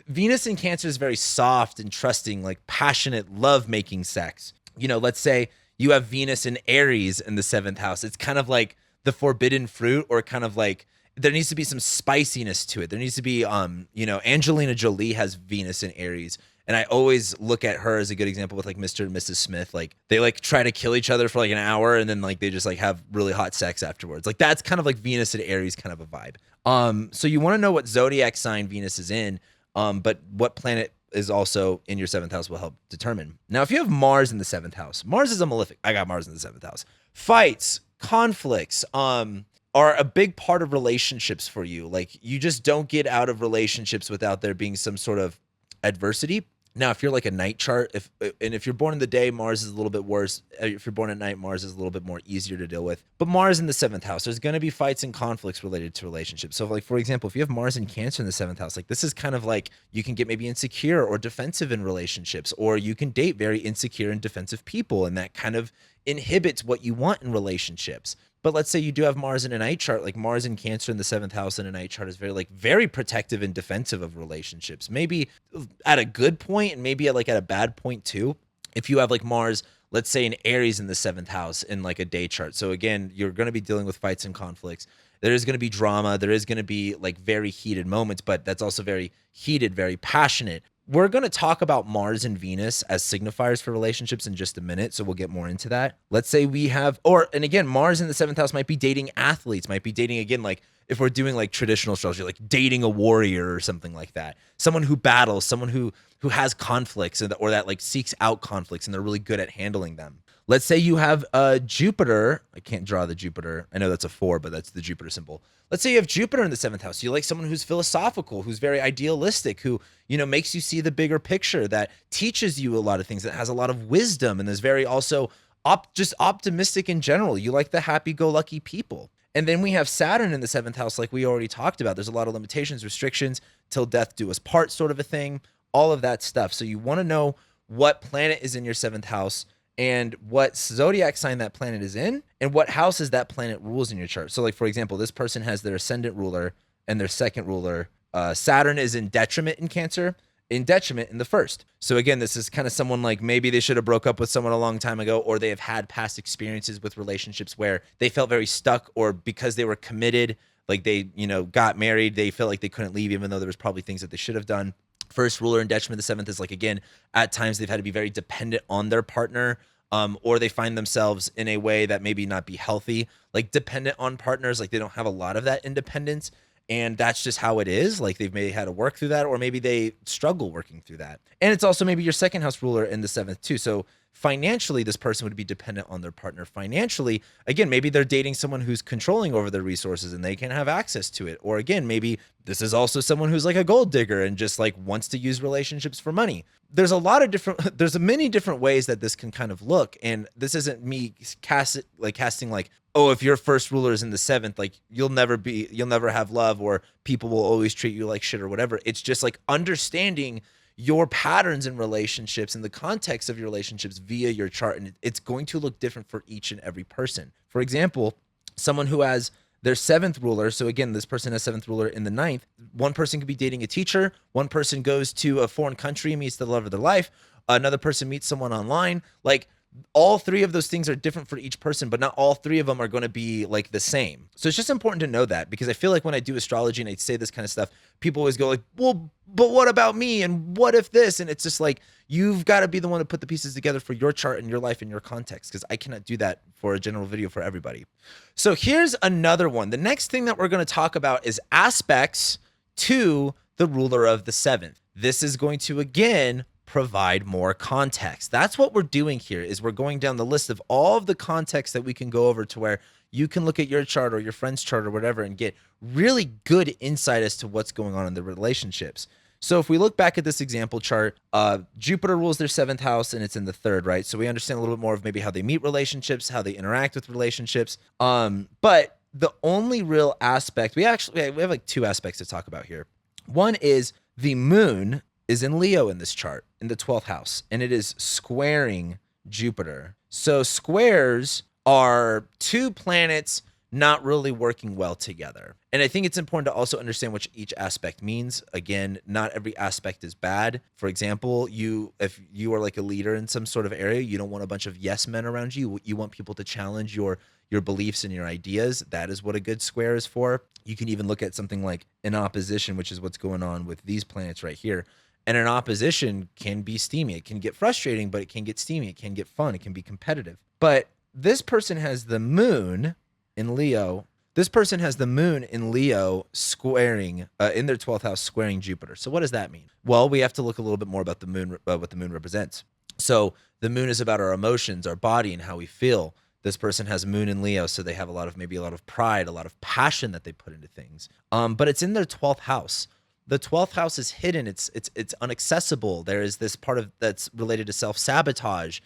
Venus in Cancer is very soft and trusting, like passionate, love-making sex. You know, let's say you have Venus in Aries in the 7th house. It's kind of like the forbidden fruit or kind of like, there needs to be some spiciness to it. There needs to be, Angelina Jolie has Venus in Aries. And I always look at her as a good example with like Mr. and Mrs. Smith. Like they like try to kill each other for like an hour and then like they just like have really hot sex afterwards. Like that's kind of like Venus and Aries kind of a vibe. So you want to know what zodiac sign Venus is in, but what planet is also in your 7th house will help determine. Now, if you have Mars in the 7th house, Mars is a malefic. I got Mars in the 7th house. Fights, conflicts, are a big part of relationships for you. Like you just don't get out of relationships without there being some sort of adversity. Now, if you're like a night chart, if you're born in the day, Mars is a little bit worse. If you're born at night, Mars is a little bit more easier to deal with. But Mars in the seventh house, there's going to be fights and conflicts related to relationships. So, like for example, if you have Mars in Cancer in the seventh house, like this is kind of like you can get maybe insecure or defensive in relationships, or you can date very insecure and defensive people, and that kind of inhibits what you want in relationships. But let's say you do have Mars in a night chart, like Mars in Cancer in the seventh house in a night chart is very protective and defensive of relationships. Maybe at a good point and maybe at a bad point too. If you have like Mars, let's say in Aries in the seventh house in like a day chart. So again, you're going to be dealing with fights and conflicts. There is going to be drama. There is going to be like very heated moments, but that's also very heated, very passionate. We're going to talk about Mars and Venus as signifiers for relationships in just a minute, so we'll get more into that. Let's say we have, and again, Mars in the seventh house might be dating athletes, might be dating, again, like if we're doing like traditional astrology, like dating a warrior or something like that. Someone who battles, someone who has conflicts or that like seeks out conflicts and they're really good at handling them. Let's say you have Jupiter. I can't draw the Jupiter. I know that's a 4, but that's the Jupiter symbol. Let's say you have Jupiter in the seventh house. You like someone who's philosophical, who's very idealistic, who, makes you see the bigger picture, that teaches you a lot of things, that has a lot of wisdom, and is very also just optimistic in general. You like the happy-go-lucky people. And then we have Saturn in the seventh house, like we already talked about. There's a lot of limitations, restrictions, till death do us part sort of a thing, all of that stuff. So you want to know what planet is in your seventh house and what zodiac sign that planet is in, and what houses that planet rules in your chart. So like, for example, this person has their ascendant ruler and their second ruler. Saturn is in detriment in Cancer, in detriment in the first. So again, this is kind of someone like maybe they should have broke up with someone a long time ago, or they have had past experiences with relationships where they felt very stuck, or because they were committed, like they, got married, they felt like they couldn't leave, even though there was probably things that they should have done. First ruler in detriment, the seventh is like, again, at times they've had to be very dependent on their partner, or they find themselves in a way that maybe not be healthy, like dependent on partners, like they don't have a lot of that independence. And that's just how it is. Like they've maybe had to work through that, or maybe they struggle working through that. And it's also maybe your second house ruler in the seventh too. So financially, this person would be dependent on their partner. Financially, again, maybe they're dating someone who's controlling over their resources and they can have access to it. Or again, maybe this is also someone who's like a gold digger and just like wants to use relationships for money. There's there's many different ways that this can kind of look. And this isn't me casting like, oh, if your first ruler is in the seventh, like you'll never have love, or people will always treat you like shit or whatever. It's just like understanding your patterns in relationships and the context of your relationships via your chart. And it's going to look different for each and every person. For example, someone who has their seventh ruler. So again, this person has seventh ruler in the ninth. One person could be dating a teacher. One person goes to a foreign country, meets the love of their life. Another person meets someone online. Like all three of those things are different for each person, but not all three of them are going to be like the same. So it's just important to know that, because I feel like when I do astrology and I say this kind of stuff, people always go like, well, but what about me? And what if this? And it's just like, you've got to be the one to put the pieces together for your chart and your life and your context, because I cannot do that for a general video for everybody. So here's another one. The next thing that we're going to talk about is aspects to the ruler of the seventh. This is going to, again, provide more context. That's what we're doing here, is we're going down the list of all of the context that we can go over to where you can look at your chart or your friend's chart or whatever and get really good insight as to what's going on in the relationships. So if we look back at this example chart, Jupiter rules their seventh house and it's in the third, right? So we understand a little bit more of maybe how they meet relationships, how they interact with relationships. But the only real aspect, we have like two aspects to talk about here. One is the moon is in Leo in this chart, in the 12th house, and it is squaring Jupiter. So squares are two planets not really working well together. And I think it's important to also understand what each aspect means. Again, not every aspect is bad. For example, if you are like a leader in some sort of area, you don't want a bunch of yes men around you. You want people to challenge your beliefs and your ideas. That is what a good square is for. You can even look at something like an opposition, which is what's going on with these planets right here. And an opposition can be steamy. It can get frustrating, but it can get steamy. It can get fun. It can be competitive. But this person has the moon in Leo. This person has the moon in Leo squaring, in their 12th house, squaring Jupiter. So what does that mean? Well, we have to look a little bit more about the moon, what the moon represents. So the moon is about our emotions, our body, and how we feel. This person has moon in Leo, so they have maybe a lot of pride, a lot of passion that they put into things. But it's in their 12th house. The 12th house is hidden. It's unaccessible. There is this part of that's related to self-sabotage,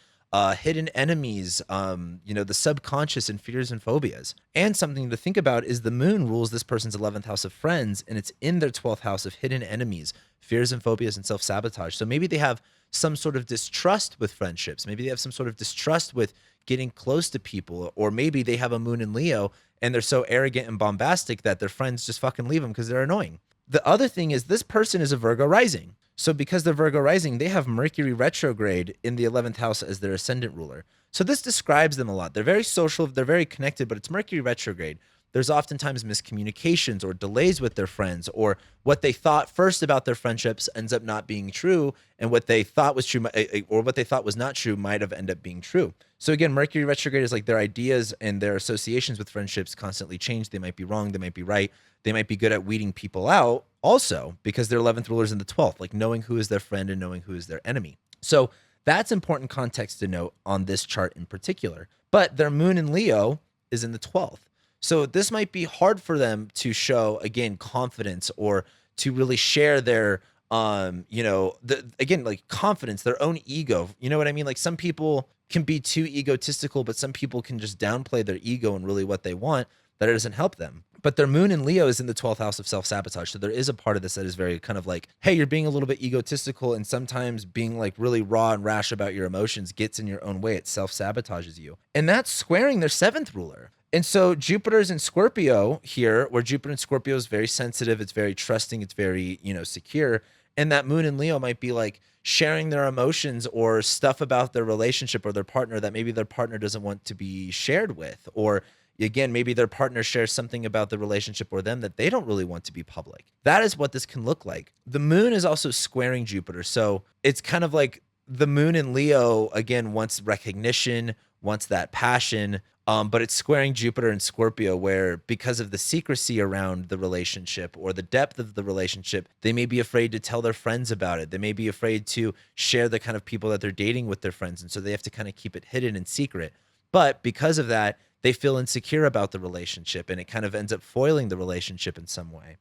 hidden enemies, the subconscious and fears and phobias. And something to think about is the moon rules this person's 11th house of friends, and it's in their 12th house of hidden enemies, fears and phobias, and self-sabotage. So maybe they have some sort of distrust with friendships. Maybe they have some sort of distrust with getting close to people, or maybe they have a moon in Leo and they're so arrogant and bombastic that their friends just fucking leave them because they're annoying. The other thing is this person is a Virgo rising. So because they're Virgo rising, they have Mercury retrograde in the 11th house as their ascendant ruler. So this describes them a lot. They're very social, they're very connected, but it's Mercury retrograde. There's oftentimes miscommunications or delays with their friends, or what they thought first about their friendships ends up not being true, and what they thought was true or what they thought was not true might have ended up being true. So again, Mercury retrograde is like their ideas and their associations with friendships constantly change. They might be wrong, they might be right. They might be good at weeding people out also because their 11th ruler's in the 12th, like knowing who is their friend and knowing who is their enemy. So that's important context to note on this chart in particular. But their moon in Leo is in the 12th. So this might be hard for them to show, again, confidence, or to really share their, like confidence, their own ego. You know what I mean? Like some people can be too egotistical, but some people can just downplay their ego and really what they want, that it doesn't help them. But their moon in Leo is in the 12th house of self-sabotage. So there is a part of this that is very kind of like, hey, you're being a little bit egotistical, and sometimes being like really raw and rash about your emotions gets in your own way. It self-sabotages you. And that's squaring their 7th ruler. And so Jupiter's in Scorpio here, where Jupiter in Scorpio is very sensitive, it's very trusting, it's very, secure. And that moon in Leo might be like sharing their emotions or stuff about their relationship or their partner that maybe their partner doesn't want to be shared with. Or again, maybe their partner shares something about the relationship or them that they don't really want to be public. That is what this can look like. The moon is also squaring Jupiter. So it's kind of like the moon in Leo, again, wants recognition, wants that passion, but it's squaring Jupiter and Scorpio, where because of the secrecy around the relationship or the depth of the relationship, they may be afraid to tell their friends about it. They may be afraid to share the kind of people that they're dating with their friends. And so they have to kind of keep it hidden and secret. But because of that, they feel insecure about the relationship, and it kind of ends up foiling the relationship in some way.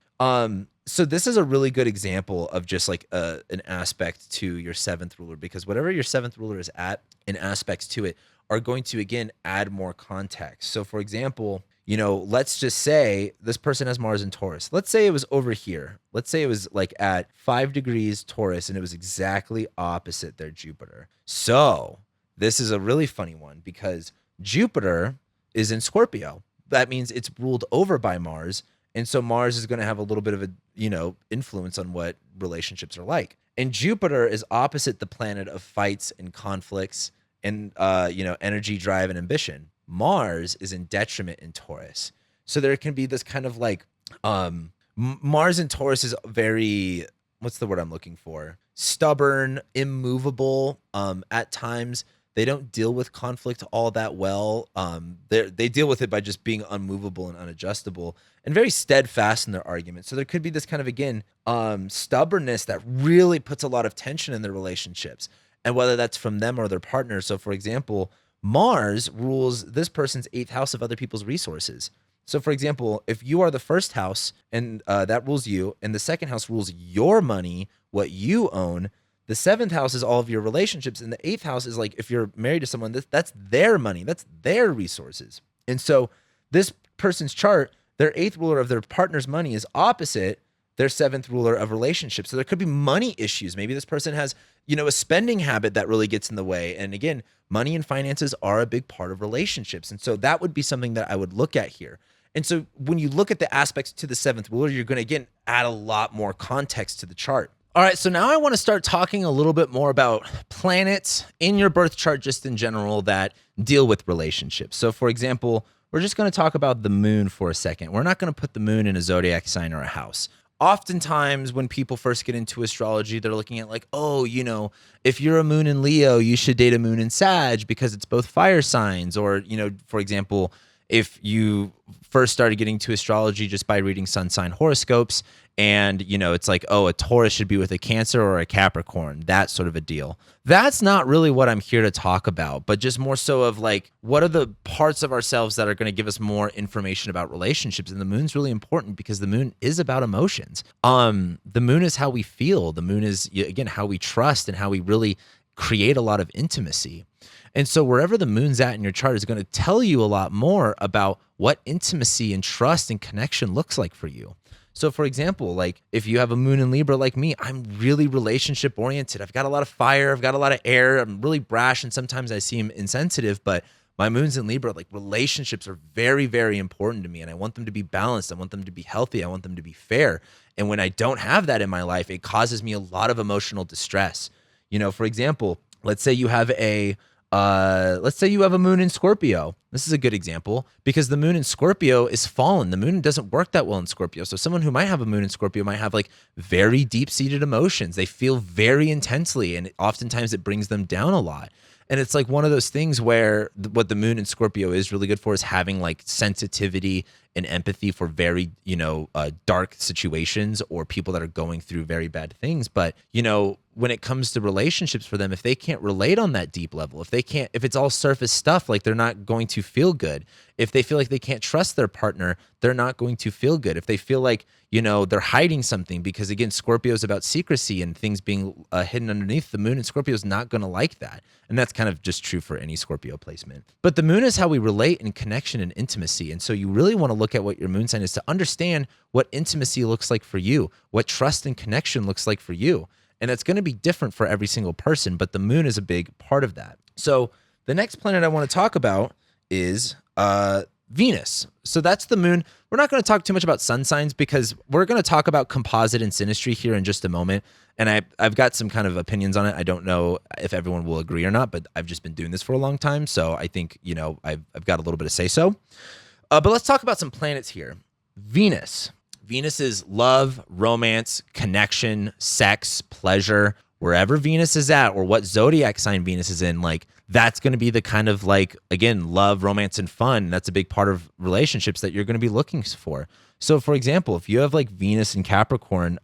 So this is a really good example of just like an aspect to your 7th ruler, because whatever your 7th ruler is at in aspects to it are going to, again, add more context. So for example, let's just say this person has Mars in Taurus. Let's say it was over here. Let's say it was like at 5 degrees Taurus, and it was exactly opposite their Jupiter. So this is a really funny one because Jupiter is in Scorpio. That means it's ruled over by Mars. And so Mars is going to have a little bit of a, influence on what relationships are like. And Jupiter is opposite the planet of fights and conflicts and, energy, drive, and ambition. Mars is in detriment in Taurus. So there can be this kind of like, Mars in Taurus is very, what's the word I'm looking for? Stubborn, immovable, at times. They don't deal with conflict all that well. They deal with it by just being unmovable and unadjustable and very steadfast in their argument. So there could be this kind of, again, stubbornness that really puts a lot of tension in their relationships, and whether that's from them or their partner. So for example, Mars rules this person's 8th house of other people's resources. So for example, if you are the 1st house and that rules you, and the 2nd house rules your money, what you own, the 7th house is all of your relationships, and the 8th house is like if you're married to someone, that's their money, that's their resources. And so this person's chart, their 8th ruler of their partner's money is opposite their 7th ruler of relationships. So there could be money issues. Maybe this person has, a spending habit that really gets in the way. And again, money and finances are a big part of relationships. And so that would be something that I would look at here. And so when you look at the aspects to the 7th ruler, you're going to, again, add a lot more context to the chart. All right, so now I want to start talking a little bit more about planets in your birth chart just in general that deal with relationships. So for example, we're just going to talk about the moon for a second. We're not going to put the moon in a zodiac sign or a house. Oftentimes when people first get into astrology, they're looking at like, oh, if you're a moon in Leo, you should date a moon in Sag because it's both fire signs. Or, for example, if you first started getting to astrology just by reading sun sign horoscopes, and it's like, oh, a Taurus should be with a Cancer or a Capricorn, that sort of a deal. That's not really what I'm here to talk about, but just more so of like, what are the parts of ourselves that are going to give us more information about relationships? And the moon's really important because the moon is about emotions. The moon is how we feel. The moon is, again, how we trust and how we really create a lot of intimacy. And so wherever the moon's at in your chart is going to tell you a lot more about what intimacy and trust and connection looks like for you. So for example, like if you have a moon in Libra like me, I'm really relationship oriented. I've got a lot of fire. I've got a lot of air. I'm really brash. And sometimes I seem insensitive, but my moon's in Libra, like relationships are very, very important to me. And I want them to be balanced. I want them to be healthy. I want them to be fair. And when I don't have that in my life, it causes me a lot of emotional distress. For example, let's say you have a moon in Scorpio. This is a good example because the moon in Scorpio is fallen. The moon doesn't work that well in Scorpio. So someone who might have a moon in Scorpio might have like very deep-seated emotions. They feel very intensely, and oftentimes it brings them down a lot. And it's like one of those things where what the moon in Scorpio is really good for is having like sensitivity and empathy for very, dark situations or people that are going through very bad things. But, when it comes to relationships for them, if they can't relate on that deep level, if it's all surface stuff, like they're not going to feel good. If they feel like they can't trust their partner, they're not going to feel good. If they feel like, they're hiding something, because again, Scorpio is about secrecy and things being hidden underneath. The moon in Scorpio is not going to like that. And that's kind of just true for any Scorpio placement. But the moon is how we relate in connection and intimacy. And so you really want to look at what your moon sign is to understand what intimacy looks like for you, what trust and connection looks like for you. And it's going to be different for every single person, but the moon is a big part of that. So the next planet I want to talk about is Venus. So that's the moon. We're not going to talk too much about sun signs because we're going to talk about composite and synastry here in just a moment. And I've got some kind of opinions on it. I don't know if everyone will agree or not, but I've just been doing this for a long time. So I think, I've got a little bit of say so. But let's talk about some planets here. Venus. Venus is love, romance, connection, sex, pleasure. Wherever Venus is at, or what zodiac sign Venus is in, like that's going to be the kind of like, again, love, romance, and fun. That's a big part of relationships that you're going to be looking for. So for example, if you have like Venus and Capricorn,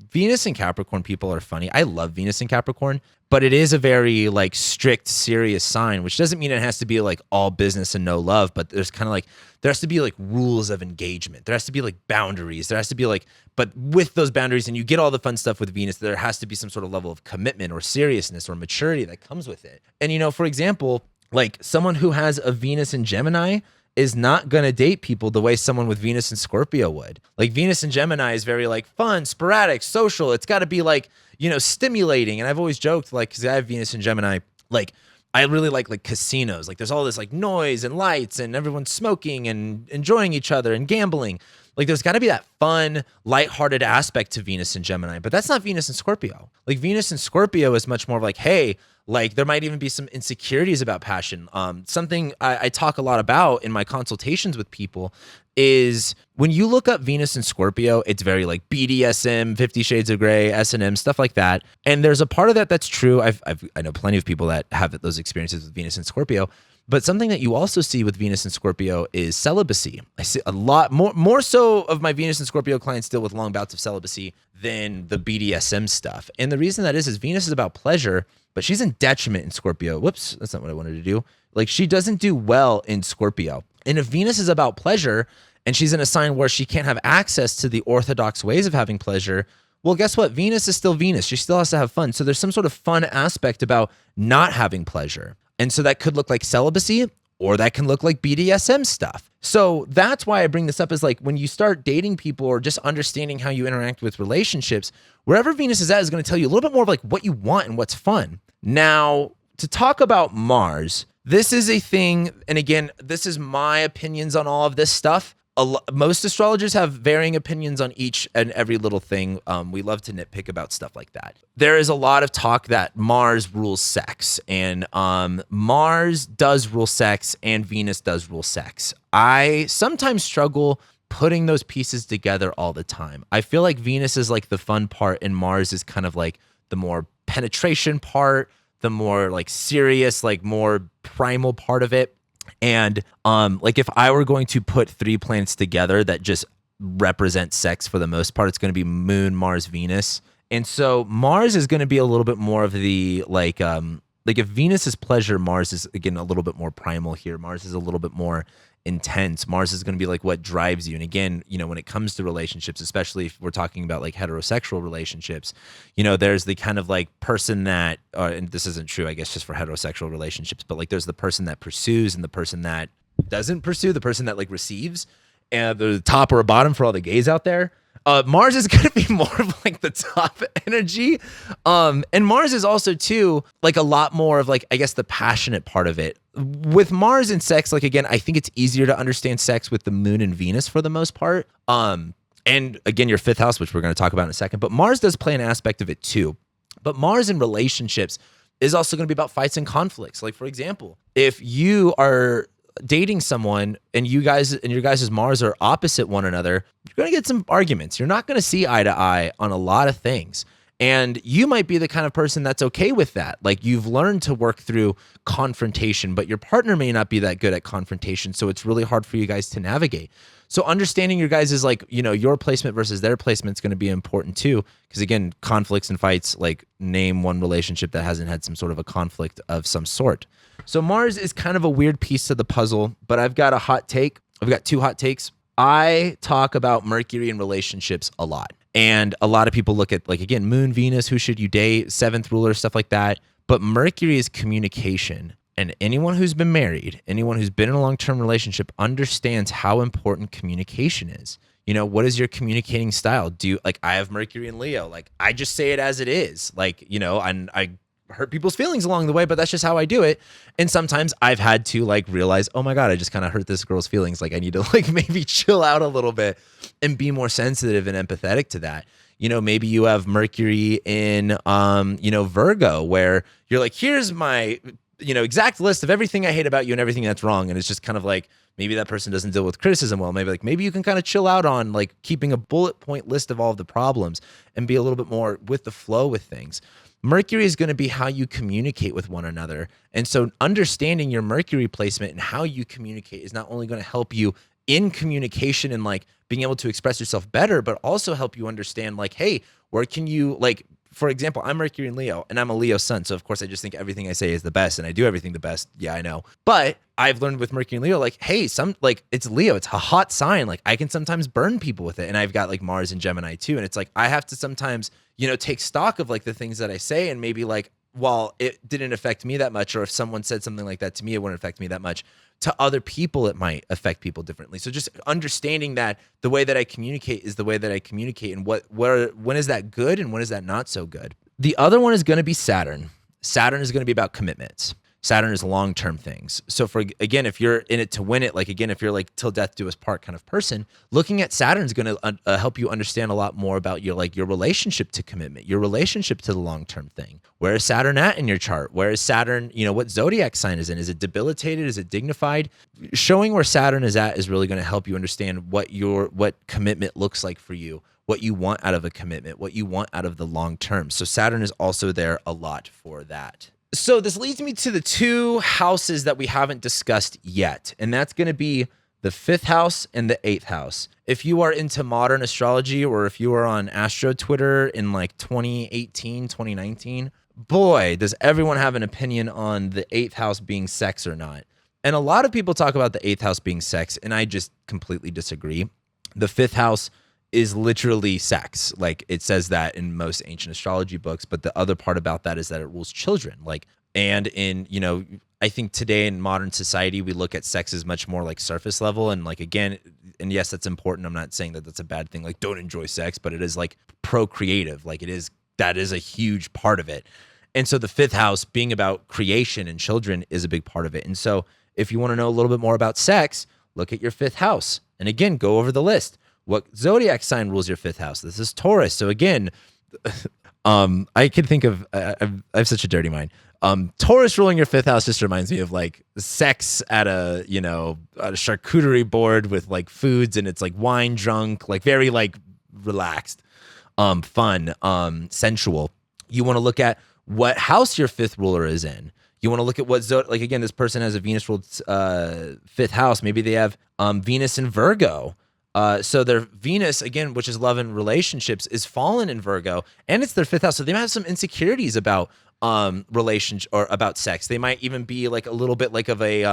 Venus and Capricorn people are funny. I love Venus and Capricorn, but it is a very like strict, serious sign, which doesn't mean it has to be like all business and no love, but there's kind of like, there has to be like rules of engagement. There has to be like boundaries. There has to be like, but with those boundaries, and you get all the fun stuff with Venus, there has to be some sort of level of commitment or seriousness or maturity that comes with it. And, for example, like someone who has a Venus in Gemini is not going to date people the way someone with Venus and Scorpio would. Like Venus and Gemini is very like fun, sporadic, social. It's got to be like, stimulating. And I've always joked, like, because I have Venus and Gemini, like I really like casinos. Like there's all this like noise and lights and everyone's smoking and enjoying each other and gambling. Like there's got to be that fun, lighthearted aspect to Venus and Gemini, but that's not Venus and Scorpio. Like Venus and Scorpio is much more like, hey, like there might even be some insecurities about passion. Something I talk a lot about in my consultations with people is when you look up Venus and Scorpio, it's very like BDSM, 50 Shades of Grey, S&M, stuff like that. And there's a part of that that's true. I know plenty of people that have those experiences with Venus and Scorpio. But something that you also see with Venus and Scorpio is celibacy. I see a lot more so of my Venus and Scorpio clients deal with long bouts of celibacy than the BDSM stuff. And the reason that is Venus is about pleasure, but she's in detriment in Scorpio. Whoops, that's not what I wanted to do. Like she doesn't do well in Scorpio. And if Venus is about pleasure and she's in a sign where she can't have access to the orthodox ways of having pleasure, well, guess what? Venus is still Venus. She still has to have fun. So there's some sort of fun aspect about not having pleasure. And so that could look like celibacy, or that can look like BDSM stuff. So that's why I bring this up, is like when you start dating people or just understanding how you interact with relationships, wherever Venus is at is going to tell you a little bit more of like what you want and what's fun. Now, to talk about Mars, this is a thing. And again, this is my opinions on all of this stuff. Most astrologers have varying opinions on each and every little thing. We love to nitpick about stuff like that. There is a lot of talk that Mars rules sex, and Mars does rule sex and Venus does rule sex. I sometimes struggle putting those pieces together all the time. I feel like Venus is like the fun part and Mars is kind of like the more penetration part, the more like serious, like more primal part of it. And like if I were going to put 3 planets together that just represent sex for the most part, it's going to be Moon, Mars, Venus. And so Mars is going to be a little bit more of the like if Venus is pleasure, Mars is again a little bit more primal here. Mars is a little bit more intense. Mars is going to be like what drives you. And again, when it comes to relationships, especially if we're talking about like heterosexual relationships, there's the kind of like person that, and this isn't true, I guess, just for heterosexual relationships, but like there's the person that pursues and the person that doesn't pursue, the person that like receives, and the top or a bottom for all the gays out there. Mars is going to be more of like the top energy. And Mars is also too, like a lot more of like, I guess the passionate part of it. With Mars and sex, like again, I think it's easier to understand sex with the Moon and Venus for the most part. And again, your 5th house, which we're going to talk about in a second, but Mars does play an aspect of it too. But Mars in relationships is also going to be about fights and conflicts. Like for example, if you are dating someone and your guys' Mars are opposite one another, you're going to get some arguments. You're not going to see eye to eye on a lot of things. And you might be the kind of person that's okay with that. Like you've learned to work through confrontation, but your partner may not be that good at confrontation. So it's really hard for you guys to navigate. So understanding your guys is like, your placement versus their placement is going to be important too. Because again, conflicts and fights, like name one relationship that hasn't had some sort of a conflict of some sort. So Mars is kind of a weird piece to the puzzle, but I've got a hot take. I've got 2 hot takes. I talk about Mercury in relationships a lot. And a lot of people look at like, again, Moon, Venus, who should you date, 7th ruler, stuff like that. But Mercury is communication. And anyone who's been married, anyone who's been in a long-term relationship understands how important communication is. What is your communicating style? I have Mercury in Leo. Like, I just say it as it is. Like, and I hurt people's feelings along the way, but that's just how I do it. And sometimes I've had to like realize, oh my God, I just kind of hurt this girl's feelings. Like I need to like maybe chill out a little bit and be more sensitive and empathetic to that. Maybe you have Mercury in, Virgo, where you're like, here's my, exact list of everything I hate about you and everything that's wrong. And it's just kind of like, maybe that person doesn't deal with criticism well. Maybe you can kind of chill out on like keeping a bullet point list of all of the problems and be a little bit more with the flow with things. Mercury is going to be how you communicate with one another. And so understanding your Mercury placement and how you communicate is not only going to help you in communication and like being able to express yourself better, but also help you understand like, hey, where can you like, for example, I'm Mercury in Leo and I'm a Leo sun. So of course I just think everything I say is the best and I do everything the best. Yeah, I know. But I've learned with Mercury and Leo, like, hey, it's Leo, it's a hot sign. Like I can sometimes burn people with it. And I've got like Mars and Gemini too. And it's like, I have to sometimes, take stock of like the things that I say and maybe like, while it didn't affect me that much, or if someone said something like that to me, it wouldn't affect me that much. To other people, it might affect people differently. So just understanding that the way that I communicate is the way that I communicate, and when is that good and when is that not so good. The other one is going to be Saturn. Saturn is going to be about commitments. Saturn is long-term things. So if you're in it to win it, like again, if you're like till death do us part kind of person, looking at Saturn is going to help you understand a lot more about your relationship to commitment, your relationship to the long-term thing. Where is Saturn at in your chart? Where is Saturn, what zodiac sign is in? Is it debilitated? Is it dignified? Showing where Saturn is at is really going to help you understand what commitment looks like for you, what you want out of a commitment, what you want out of the long term. So Saturn is also there a lot for that. So this leads me to the 2 houses that we haven't discussed yet, and that's going to be the 5th house and the 8th house. If you are into modern astrology, or if you are on Astro Twitter in like 2018, 2019, boy, does everyone have an opinion on the 8th house being sex or not. And a lot of people talk about the 8th house being sex, and I just completely disagree. The 5th house is literally sex. Like it says that in most ancient astrology books, but the other part about that is that it rules children. And in, I think today in modern society, we look at sex as much more like surface level. And like, again, and yes, that's important. I'm not saying that that's a bad thing. Like don't enjoy sex, but it is like procreative. Like that is a huge part of it. And so the 5th house being about creation and children is a big part of it. And so if you want to know a little bit more about sex, look at your 5th house. And again, go over the list. What zodiac sign rules your 5th house? This is Taurus. So again, I can think of, I have such a dirty mind. Taurus ruling your 5th house just reminds me of like sex at a charcuterie board with like foods, and it's like wine drunk, like very like relaxed, fun, sensual. You want to look at what house your fifth ruler is in. You want to look at what like again, this person has a Venus ruled fifth house. Maybe they have Venus in Virgo. So their Venus, again, which is love and relationships, is fallen in Virgo, and it's their fifth house. So they might have some insecurities about relationship or about sex. They might even be like a little bit like of a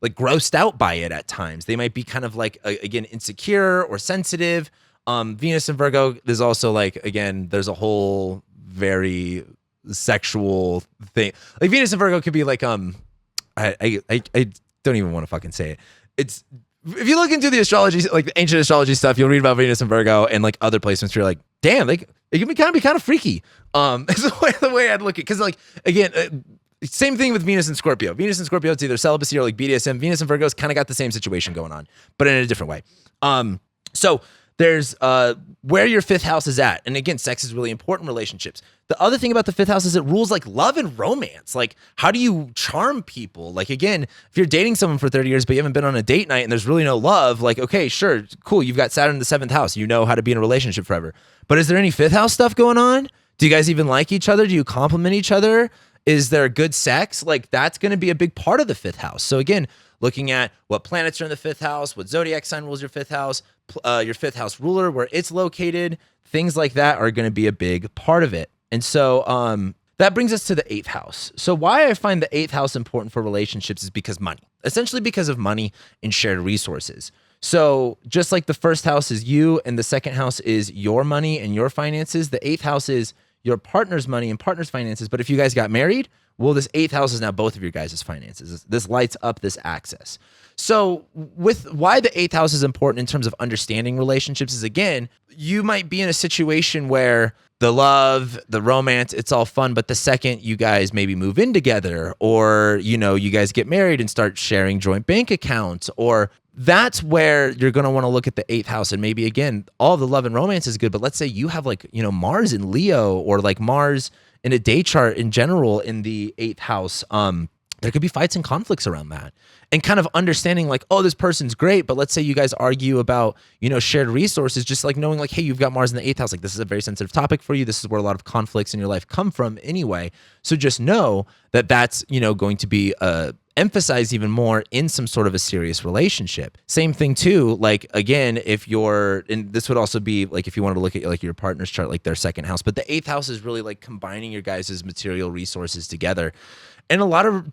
like grossed out by it at times. They might be kind of like again insecure or sensitive. Venus in Virgo is also like, again, there's a whole very sexual thing. Like Venus in Virgo could be like I don't even want to fucking say it. It's, if you look into the astrology, like the ancient astrology stuff, you'll read about Venus and Virgo and like other placements. You're like, damn, like it can be kind of freaky. It's the way I'd look at it. Because like again, same thing with Venus and Scorpio. Venus and Scorpio, it's either celibacy or like BDSM. Venus and Virgo's kind of got the same situation going on, but in a different way. So there's where your fifth house is at. And again, sex is really important in relationships. The other thing about the fifth house is it rules like love and romance. Like, how do you charm people? Like, again, if you're dating someone for 30 years, but you haven't been on a date night and there's really no love, like, okay, sure, cool. You've got Saturn in the seventh house. You know how to be in a relationship forever. But is there any fifth house stuff going on? Do you guys even like each other? Do you compliment each other? Is there good sex? Like, that's going to be a big part of the fifth house. So again, looking at what planets are in the fifth house, what zodiac sign rules your fifth house ruler, where it's located, things like that are going to be a big part of it. And so that brings us to the eighth house. So why I find the eighth house important for relationships is because money, essentially because of money and shared resources. So just like the first house is you and the second house is your money and your finances, the eighth house is your partner's money and partner's finances. But if you guys got married, well, this eighth house is now both of your guys' finances. This lights up this axis. So with why the eighth house is important in terms of understanding relationships is, again, you might be in a situation where the love, the romance, it's all fun. But the second you guys maybe move in together, or, you know, you guys get married and start sharing joint bank accounts, or that's where you're going to want to look at the eighth house. And maybe, again, all the love and romance is good. But let's say you have like, you know, Mars in Leo, or like Mars in a day chart in general in the eighth house. There could be fights and conflicts around that, and kind of understanding like, oh, this person's great, but let's say you guys argue about, you know, shared resources, just like knowing like, hey, you've got Mars in the eighth house. Like, this is a very sensitive topic for you. This is where a lot of conflicts in your life come from anyway. So just know that that's, you know, going to be emphasized even more in some sort of a serious relationship. Same thing too, like, again, if you're, and this would also be like if you wanted to look at like your partner's chart, like their second house, but the eighth house is really like combining your guys' material resources together. And a lot of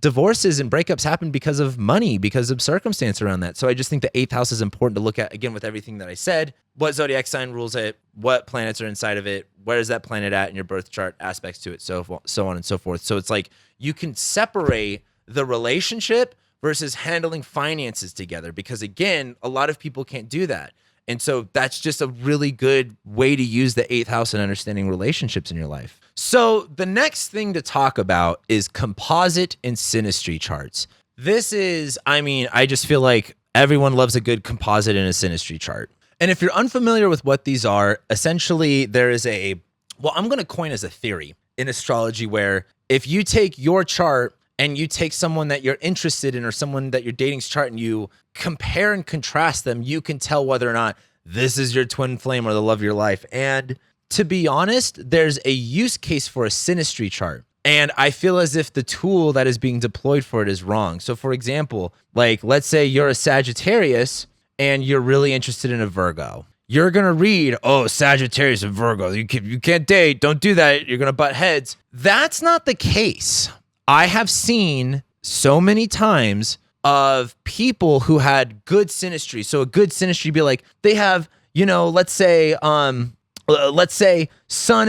divorces and breakups happen because of money, because of circumstance around that. So I just think the eighth house is important to look at, again, with everything that I said. What zodiac sign rules it? What planets are inside of it? Where is that planet at in your birth chart? Aspects to it, so on and so forth. So it's like you can separate the relationship versus handling finances together, because, again, a lot of people can't do that. And so that's just a really good way to use the eighth house in understanding relationships in your life. So the next thing to talk about is composite and synastry charts. This is, I mean, I just feel like everyone loves a good composite and a synastry chart. And if you're unfamiliar with what these are, essentially there is I'm going to coin as a theory in astrology where if you take your chart and you take someone that you're interested in or someone that you're dating's chart and you compare and contrast them, you can tell whether or not this is your twin flame or the love of your life. And to be honest, there's a use case for a synastry chart. And I feel as if the tool that is being deployed for it is wrong. So for example, like let's say you're a Sagittarius and you're really interested in a Virgo. You're going to read, oh, Sagittarius and Virgo, you can't date, don't do that, you're going to butt heads. That's not the case. I have seen so many times of people who had good synastry. So a good synastry be like, they have, you know, let's say Sun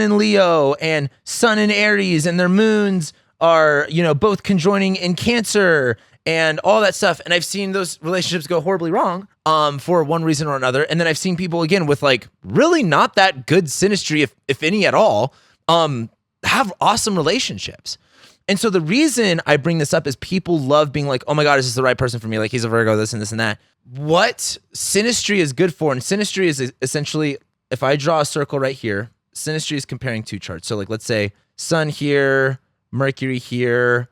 in Leo and Sun in Aries, and their moons are, you know, both conjoining in Cancer and all that stuff. And I've seen those relationships go horribly wrong for one reason or another. And then I've seen people, again, with like really not that good synastry, if any at all, have awesome relationships. And so the reason I bring this up is people love being like, oh my God, is this the right person for me? Like, he's a Virgo, this and this and that. What synastry is good for, and synastry is essentially, if I draw a circle right here, synastry is comparing two charts. So like, let's say Sun here, Mercury here,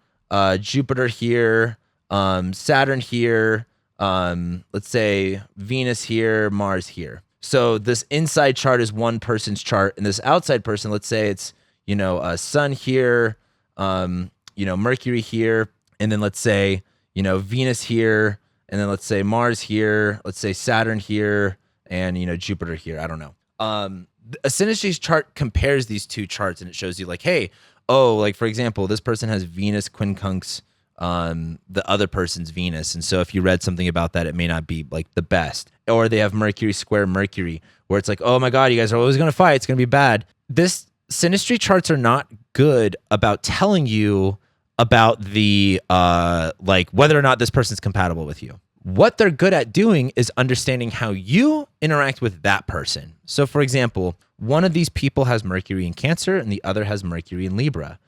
Jupiter here, Saturn here, let's say Venus here, Mars here. So this inside chart is one person's chart, and this outside person, let's say it's, Sun here, Mercury here, and then let's say, Venus here, and then let's say Mars here, let's say Saturn here, and, Jupiter here. I don't know. A synastry chart compares these two charts and it shows you like, hey, like for example, this person has Venus quincunx the other person's Venus. And so if you read something about that, it may not be like the best. Or they have Mercury square Mercury, where it's like, oh my God, you guys are always going to fight. It's going to be bad. This synastry charts are not good about telling you about the like whether or not this person's compatible with you. What they're good at doing is understanding how you interact with that person. So for example, one of these people has Mercury in Cancer and the other has Mercury in Libra.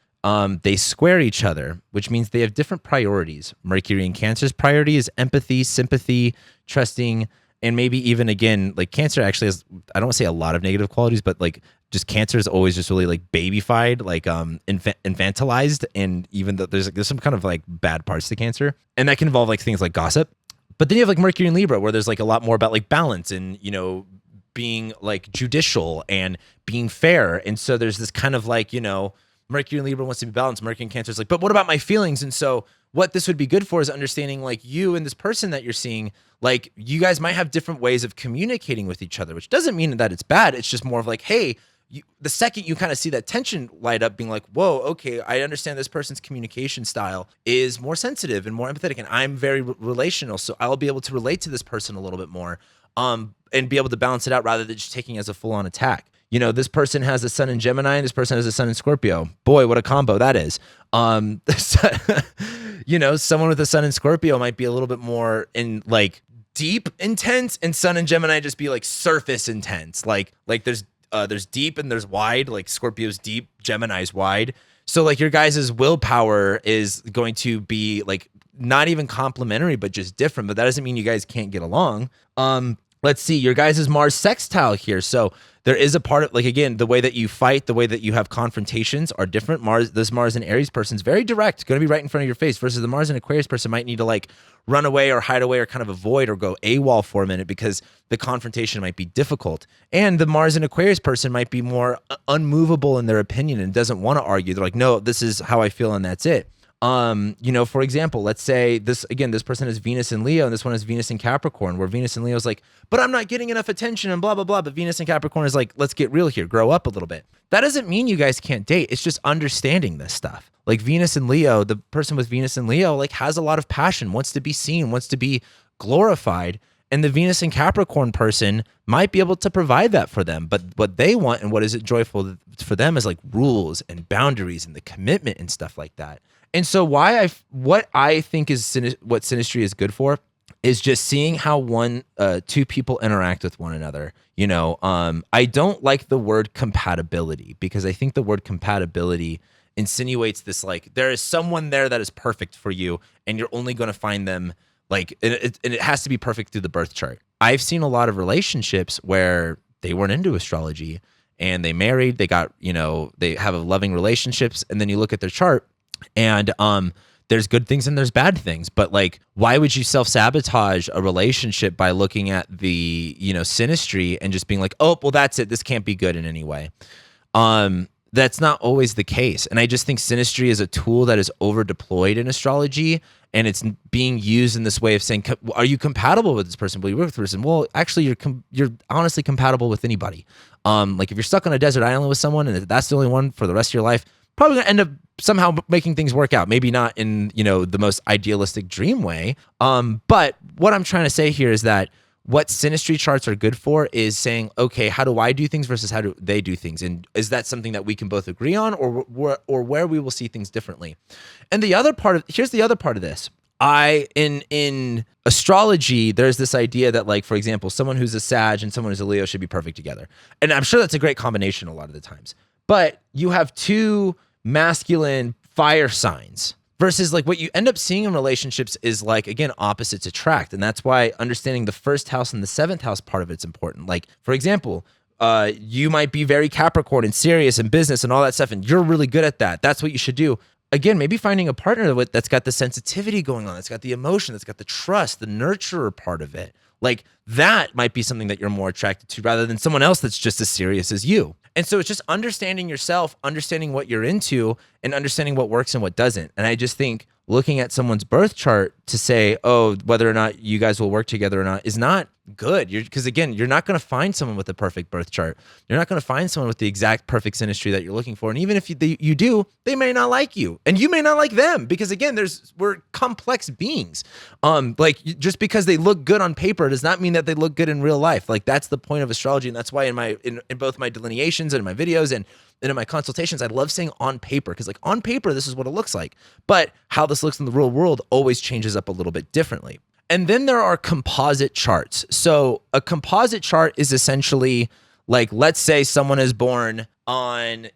They square each other, which means they have different priorities. Mercury in Cancer's priority is empathy, sympathy, trusting, and maybe even again, like Cancer actually has, I don't want to say a lot of negative qualities, but like just Cancer is always just really like babyfied, like infantilized. And even though there's some kind of like bad parts to Cancer, and that can involve like things like gossip. But then you have like Mercury in Libra, where there's like a lot more about like balance and, being like judicial and being fair. And so there's this kind of like, Mercury in Libra wants to be balanced. Mercury in Cancer is like, but what about my feelings? And so what this would be good for is understanding like you and this person that you're seeing, like you guys might have different ways of communicating with each other, which doesn't mean that it's bad. It's just more of like, hey, the second you kind of see that tension light up, being like, whoa, okay, I understand this person's communication style is more sensitive and more empathetic, and I'm very relational, so I'll be able to relate to this person a little bit more, and be able to balance it out rather than just taking it as a full-on attack. This person has a sun in Gemini, and this person has a sun in Scorpio. Boy, what a combo that is. Someone with a sun in Scorpio might be a little bit more in like deep intense, and sun in Gemini just be like surface intense. Like there's deep and there's wide, like Scorpio's deep, Gemini's wide. So like your guys' willpower is going to be like not even complementary, but just different. But that doesn't mean you guys can't get along. Let's see, your guys' Mars sextile here. So there is a part of, like, again, the way that you fight, the way that you have confrontations are different. This Mars and Aries person's very direct, going to be right in front of your face, versus the Mars and Aquarius person might need to like run away or hide away or kind of avoid or go AWOL for a minute because the confrontation might be difficult. And the Mars and Aquarius person might be more unmovable in their opinion and doesn't want to argue. They're like, no, this is how I feel and that's it. For example, let's say this person has Venus in Leo and this one has Venus in Capricorn, where Venus in Leo is like, but I'm not getting enough attention and blah, blah, blah. But Venus in Capricorn is like, let's get real here, grow up a little bit. That doesn't mean you guys can't date. It's just understanding this stuff. Like Venus in Leo, the person with Venus in Leo, like has a lot of passion, wants to be seen, wants to be glorified. And the Venus in Capricorn person might be able to provide that for them. But what they want and what is joyful for them is like rules and boundaries and the commitment and stuff like that. And so what I think is what synastry is good for is just seeing how two people interact with one another. I don't like the word compatibility because I think the word compatibility insinuates this like there is someone there that is perfect for you and you're only going to find them like, and it has to be perfect through the birth chart. I've seen a lot of relationships where they weren't into astrology and they married, they got, they have a loving relationships, and then you look at their chart and there's good things and there's bad things. But like, why would you self-sabotage a relationship by looking at the, synastry and just being like, oh, well, that's it. This can't be good in any way. That's not always the case. And I just think synastry is a tool that is over deployed in astrology, and it's being used in this way of saying, are you compatible with this person? Will you work with this person? Well, actually, you're honestly compatible with anybody. Like if you're stuck on a desert island with someone and that's the only one for the rest of your life, probably gonna end up somehow making things work out. Maybe not in, the most idealistic dream way. But what I'm trying to say here is that what synastry charts are good for is saying, okay, how do I do things versus how do they do things? And is that something that we can both agree on or where we will see things differently? And here's the other part of this. In astrology, there's this idea that, like, for example, someone who's a Sag and someone who's a Leo should be perfect together. And I'm sure that's a great combination a lot of the times. But you have two masculine fire signs versus like what you end up seeing in relationships is like, again, opposites attract. And that's why understanding the first house and the seventh house part of it's important. Like, for example, you might be very Capricorn and serious in business and all that stuff, and you're really good at that. That's what you should do. Again, maybe finding a partner that's got the sensitivity going on, that's got the emotion, that's got the trust, the nurturer part of it. Like that might be something that you're more attracted to rather than someone else that's just as serious as you. And so it's just understanding yourself, understanding what you're into, and understanding what works and what doesn't. And I just think looking at someone's birth chart to say, oh, whether or not you guys will work together or not is not good. Because again, you're not going to find someone with the perfect birth chart. You're not going to find someone with the exact perfect synastry that you're looking for. And even if you do, they may not like you, and you may not like them, because again, we're complex beings. Like just because they look good on paper does not mean that they look good in real life. Like that's the point of astrology, and that's why in both my delineations and in my videos and in my consultations, I love saying on paper, because like on paper, this is what it looks like. But how this looks in the real world always changes up a little bit differently. And then there are composite charts. So a composite chart is essentially like, let's say someone is born on,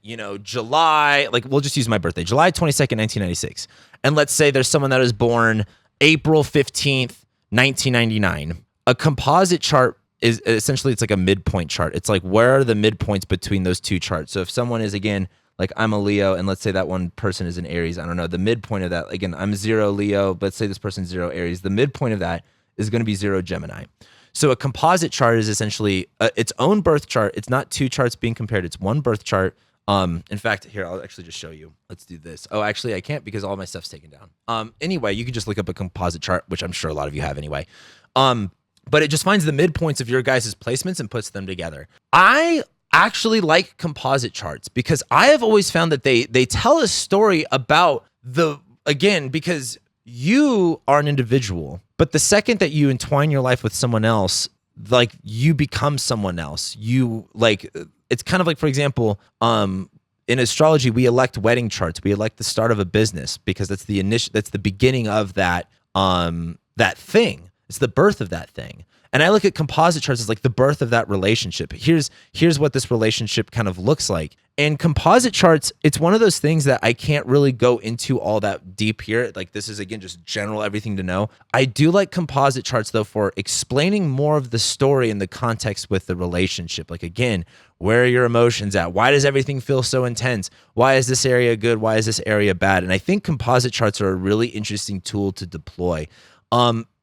July, like we'll just use my birthday, July 22nd, 1996. And let's say there's someone that is born April 15th, 1999. A composite chart is essentially, it's like a midpoint chart. It's like, where are the midpoints between those two charts? So if someone is, again, like I'm a Leo, and let's say that one person is an Aries, I don't know, the midpoint of that, again, I'm 0 Leo, but let's say this person's 0 Aries, the midpoint of that is going to be 0 Gemini. So a composite chart is essentially its own birth chart. It's not two charts being compared. It's one birth chart. In fact, here, I'll actually just show you. Let's do this. Oh, actually, I can't because all my stuff's taken down. Anyway, you can just look up a composite chart, which I'm sure a lot of you have anyway. But it just finds the midpoints of your guys' placements and puts them together. I actually like composite charts because I have always found that they tell a story about because you are an individual, but the second that you entwine your life with someone else, like you become someone else. It's kind of like, for example, in astrology, we elect wedding charts. We elect the start of a business because that's the beginning of that thing. It's the birth of that thing. And I look at composite charts as like the birth of that relationship. Here's what this relationship kind of looks like. And composite charts, it's one of those things that I can't really go into all that deep here. Like this is, again, just general everything to know. I do like composite charts though for explaining more of the story and the context with the relationship. Like again, where are your emotions at? Why does everything feel so intense? Why is this area good? Why is this area bad? And I think composite charts are a really interesting tool to deploy.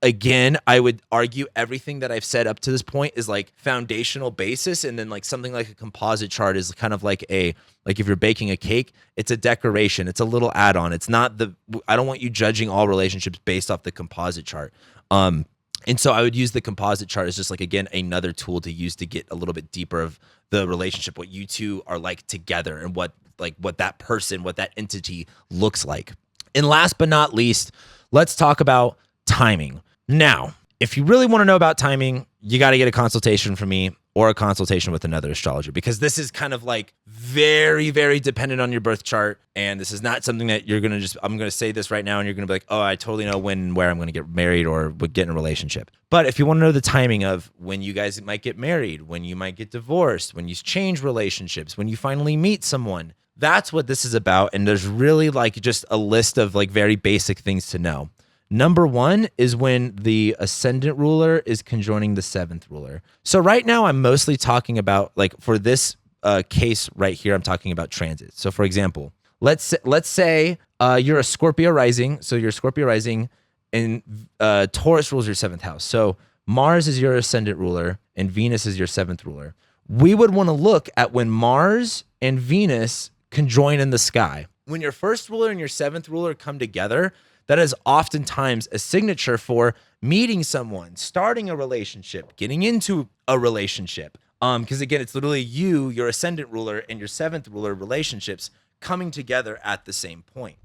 Again, I would argue everything that I've said up to this point is like foundational basis. And then like something like a composite chart is kind of like if you're baking a cake, it's a decoration. It's a little add-on. It's not I don't want you judging all relationships based off the composite chart. And so I would use the composite chart as just like, again, another tool to use to get a little bit deeper of the relationship, what you two are like together and what that person, what that entity looks like. And last but not least, let's talk about timing. Now, if you really want to know about timing, you got to get a consultation from me or a consultation with another astrologer, because this is kind of like very, very dependent on your birth chart. And this is not something that I'm going to say this right now and you're going to be like, oh, I totally know when and where I'm going to get married or get in a relationship. But if you want to know the timing of when you guys might get married, when you might get divorced, when you change relationships, when you finally meet someone, that's what this is about. And there's really like just a list of like very basic things to know. Number one is when the ascendant ruler is conjoining the seventh ruler. So right now I'm mostly talking about, like for this case right here, I'm talking about transits. So for example, let's say you're a Scorpio rising. So you're Scorpio rising and Taurus rules your seventh house. So Mars is your ascendant ruler and Venus is your seventh ruler. We would want to look at when Mars and Venus conjoin in the sky. When your first ruler and your seventh ruler come together, that is oftentimes a signature for meeting someone, starting a relationship, getting into a relationship. Because again, it's literally your ascendant ruler and your seventh ruler relationships coming together at the same point.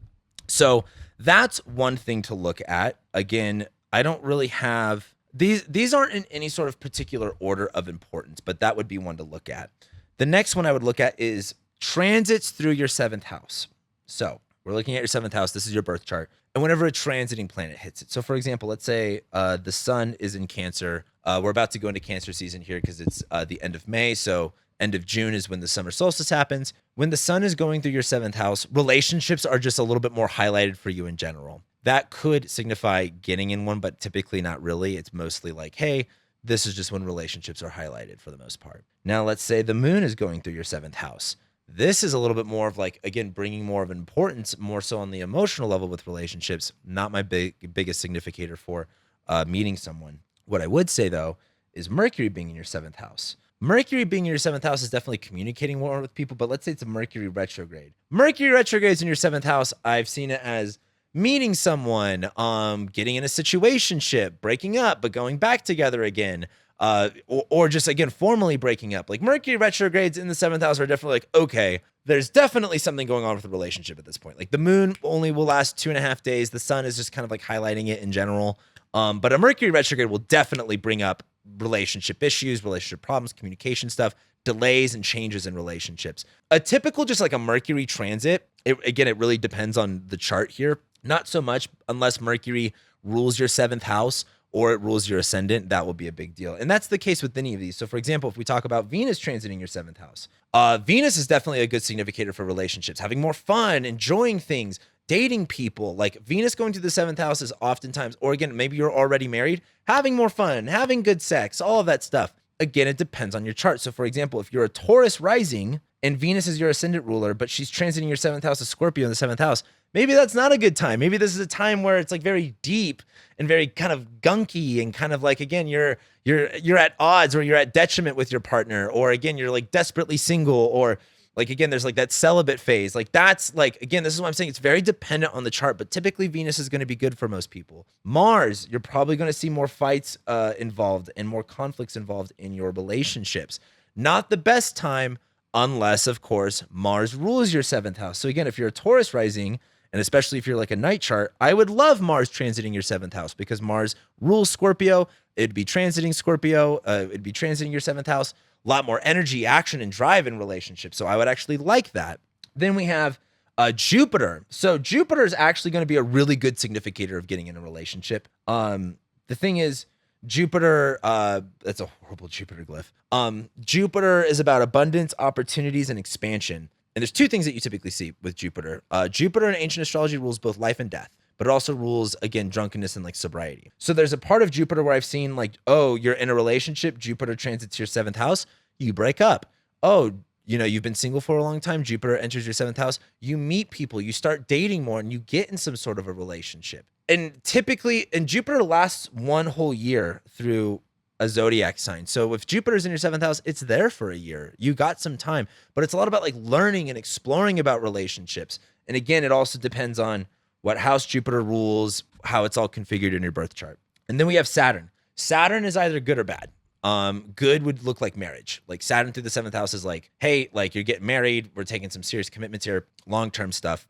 So that's one thing to look at. Again, I don't really have these aren't in any sort of particular order of importance, but that would be one to look at. The next one I would look at is transits through your seventh house. So we're looking at your seventh house. This is your birth chart. And whenever a transiting planet hits it. So for example, let's say the sun is in Cancer. We're about to go into Cancer season here because it's the end of May. So end of June is when the summer solstice happens. When the sun is going through your seventh house, relationships are just a little bit more highlighted for you in general. That could signify getting in one, but typically not really. It's mostly like, hey, this is just when relationships are highlighted for the most part. Now, let's say the moon is going through your seventh house. This is a little bit more of like, again, bringing more of importance, more so on the emotional level with relationships, not my biggest significator for meeting someone. What I would say, though, is Mercury being in your seventh house. Mercury being in your seventh house is definitely communicating more with people, but let's say it's a Mercury retrograde. Mercury retrogrades in your seventh house, I've seen it as meeting someone, getting in a situationship, breaking up, but going back together again, or just again formally breaking up. Like Mercury retrogrades in the seventh house are definitely like, okay, there's definitely something going on with the relationship at this point. Like the moon only will last 2.5 days. The sun is just kind of like highlighting it in general. But a Mercury retrograde will definitely bring up relationship issues, relationship problems, communication stuff, delays and changes in relationships. A typical, just like a Mercury transit, it really depends on the chart here. Not so much unless Mercury rules your seventh house or it rules your ascendant. That will be a big deal. And that's the case with any of these. So for example, if we talk about Venus transiting your seventh house, Venus is definitely a good significator for relationships, having more fun, enjoying things, dating people. Like Venus going to the seventh house is oftentimes, or again, maybe you're already married, having more fun, having good sex, all of that stuff. Again, it depends on your chart. So for example, if you're a Taurus rising and Venus is your ascendant ruler, but she's transiting your seventh house of Scorpio in the seventh house, maybe that's not a good time. Maybe this is a time where it's like very deep and very kind of gunky and kind of like, again, you're at odds or you're at detriment with your partner, or again, you're like desperately single, or like, again, there's like that celibate phase. Like that's like, again, this is what I'm saying. It's very dependent on the chart, but typically Venus is going to be good for most people. Mars, you're probably going to see more fights involved and more conflicts involved in your relationships. Not the best time unless, of course, Mars rules your seventh house. So again, if you're a Taurus rising, and especially if you're like a night chart, I would love Mars transiting your seventh house because Mars rules Scorpio. It'd be transiting Scorpio. It'd be transiting your seventh house. A lot more energy, action, and drive in relationships. So I would actually like that. Then we have Jupiter. So Jupiter is actually going to be a really good significator of getting in a relationship. The thing is, Jupiter, that's a horrible Jupiter glyph. Jupiter is about abundance, opportunities, and expansion. And there's two things that you typically see with Jupiter. Jupiter in ancient astrology rules both life and death, but it also rules, again, drunkenness and like sobriety. So there's a part of Jupiter where I've seen like, oh, you're in a relationship, Jupiter transits your seventh house, you break up. Oh, you've been single for a long time, Jupiter enters your seventh house, you meet people, you start dating more, and you get in some sort of a relationship. And typically, and Jupiter lasts one whole year through a zodiac sign. So if Jupiter's in your seventh house, it's there for a year. You got some time, but it's a lot about like learning and exploring about relationships. And again, it also depends on what house Jupiter rules, how it's all configured in your birth chart. And then we have Saturn. Saturn is either good or bad. Good would look like marriage. Like Saturn through the seventh house is like, hey, like you're getting married. We're taking some serious commitments here, long-term stuff.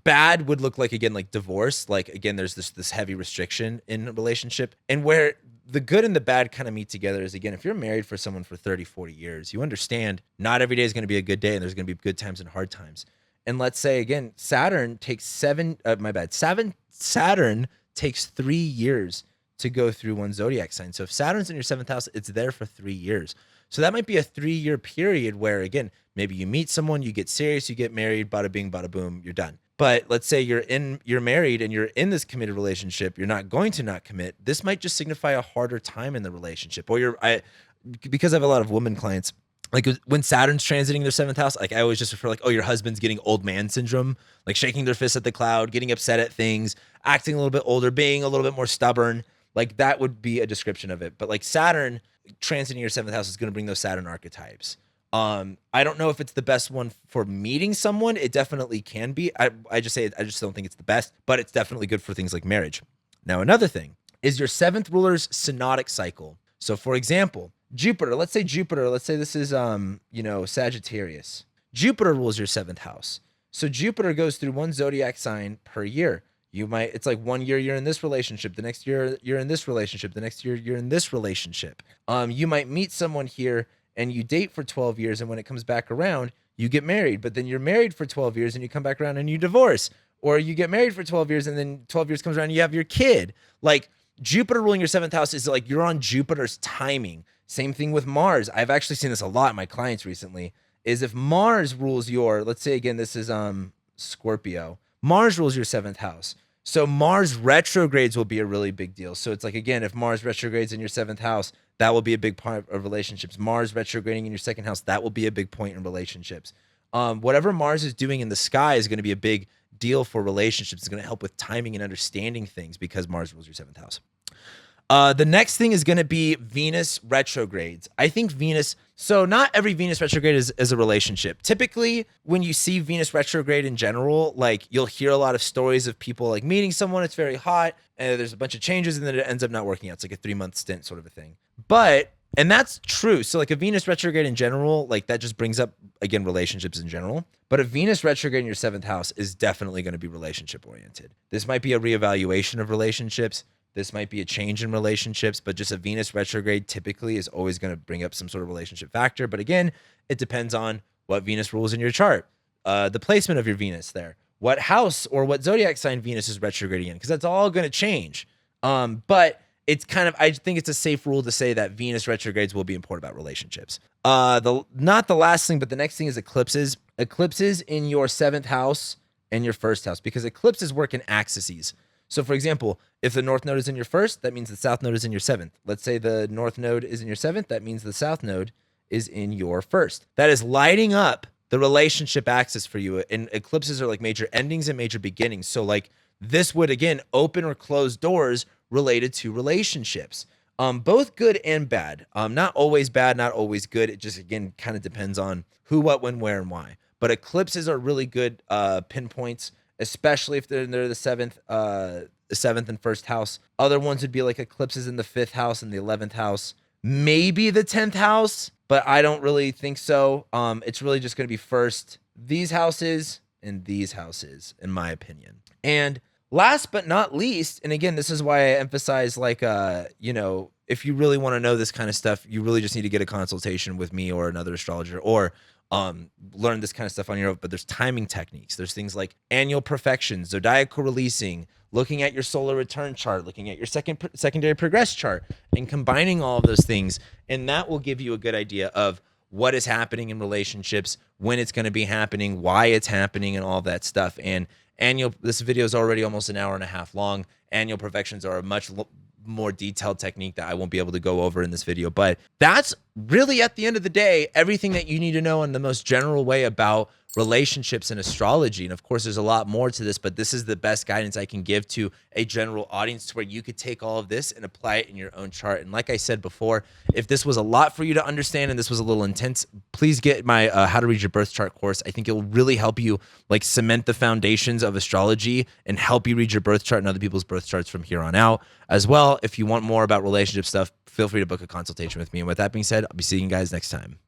Bad would look like, again, like divorce. Like, again, there's this heavy restriction in a relationship. And where the good and the bad kind of meet together is, again, if you're married for someone for 30, 40 years, you understand not every day is going to be a good day and there's going to be good times and hard times. And let's say, again, Saturn takes Saturn takes 3 years to go through one zodiac sign. So if Saturn's in your seventh house, it's there for 3 years. So that might be a 3-year period where, again, maybe you meet someone, you get serious, you get married, bada bing, bada boom, you're done. But let's say you're married and you're in this committed relationship, you're not going to not commit. This might just signify a harder time in the relationship. Or because I have a lot of women clients, like when Saturn's transiting their seventh house, like I always just refer like, oh, your husband's getting old man syndrome, like shaking their fist at the cloud, getting upset at things, acting a little bit older, being a little bit more stubborn. Like that would be a description of it. But like Saturn transiting your seventh house is going to bring those Saturn archetypes. I don't know if it's the best one for meeting someone. It definitely can be. I just don't think it's the best, but it's definitely good for things like marriage. Now, another thing is your seventh ruler's synodic cycle. So for example, Jupiter, let's say this is, Sagittarius. Jupiter rules your seventh house. So Jupiter goes through one zodiac sign per year. It's like 1 year you're in this relationship, the next year you're in this relationship, the next year you're in this relationship. You might meet someone here and you date for 12 years, and when it comes back around, you get married, but then you're married for 12 years and you come back around and you divorce, or you get married for 12 years and then 12 years comes around and you have your kid. Like Jupiter ruling your seventh house is like you're on Jupiter's timing. Same thing with Mars. I've actually seen this a lot in my clients recently, is if Mars rules let's say again, this is Scorpio, Mars rules your seventh house. So Mars retrogrades will be a really big deal. So it's like, again, if Mars retrogrades in your seventh house, that will be a big part of relationships. Mars retrograding in your second house, that will be a big point in relationships. Whatever Mars is doing in the sky is going to be a big deal for relationships. It's going to help with timing and understanding things because Mars rules your seventh house. The next thing is going to be Venus retrogrades. I think so not every Venus retrograde is a relationship. Typically, when you see Venus retrograde in general, like you'll hear a lot of stories of people like meeting someone, it's very hot, and there's a bunch of changes, and then it ends up not working out. It's like a 3-month stint sort of a thing. And that's true. So like a Venus retrograde in general, like that just brings up, again, relationships in general. But a Venus retrograde in your 7th house is definitely going to be relationship oriented. This might be a reevaluation of relationships. This might be a change in relationships, but just a Venus retrograde typically is always going to bring up some sort of relationship factor. But again, it depends on what Venus rules in your chart, the placement of your Venus there, what house or what zodiac sign Venus is retrograding in, because that's all going to change. But it's kind of, I think it's a safe rule to say that Venus retrogrades will be important about relationships. Not the last thing, but the next thing is eclipses. Eclipses in your 7th house and your 1st house, because eclipses work in axes. So for example, if the north node is in your 1st, that means the south node is in your 7th. Let's say the north node is in your 7th, that means the south node is in your 1st. That is lighting up the relationship axis for you. And eclipses are like major endings and major beginnings. So like this would, again, open or close doors related to relationships. Both good and bad. Not always bad, not always good. It just, again, kind of depends on who, what, when, where, and why. But eclipses are really good pinpoints, especially if they're the 7th and 1st house. Other ones would be like eclipses in the 5th house and the 11th house, maybe the 10th house, but I don't really think so. It's really just going to be first these houses and these houses, in my opinion. And last but not least, and again, this is why I emphasize, like, if you really want to know this kind of stuff, you really just need to get a consultation with me or another astrologer, or learn this kind of stuff on your own. But there's timing techniques. There's things like annual perfection, zodiacal releasing, looking at your solar return chart, looking at your secondary progress chart, and combining all of those things. And that will give you a good idea of what is happening in relationships, when it's going to be happening, why it's happening, and all of that stuff. And this video is already almost an hour and a half long. Annual perfections are a much more detailed technique that I won't be able to go over in this video. But that's really, at the end of the day, everything that you need to know in the most general way about relationships and astrology. And of course, there's a lot more to this, but this is the best guidance I can give to a general audience, to where you could take all of this and apply it in your own chart. And like I said before, if this was a lot for you to understand and this was a little intense, please get my How to Read Your Birth Chart course. I think it will really help you like cement the foundations of astrology and help you read your birth chart and other people's birth charts from here on out. As well, if you want more about relationship stuff, feel free to book a consultation with me. And with that being said, I'll be seeing you guys next time.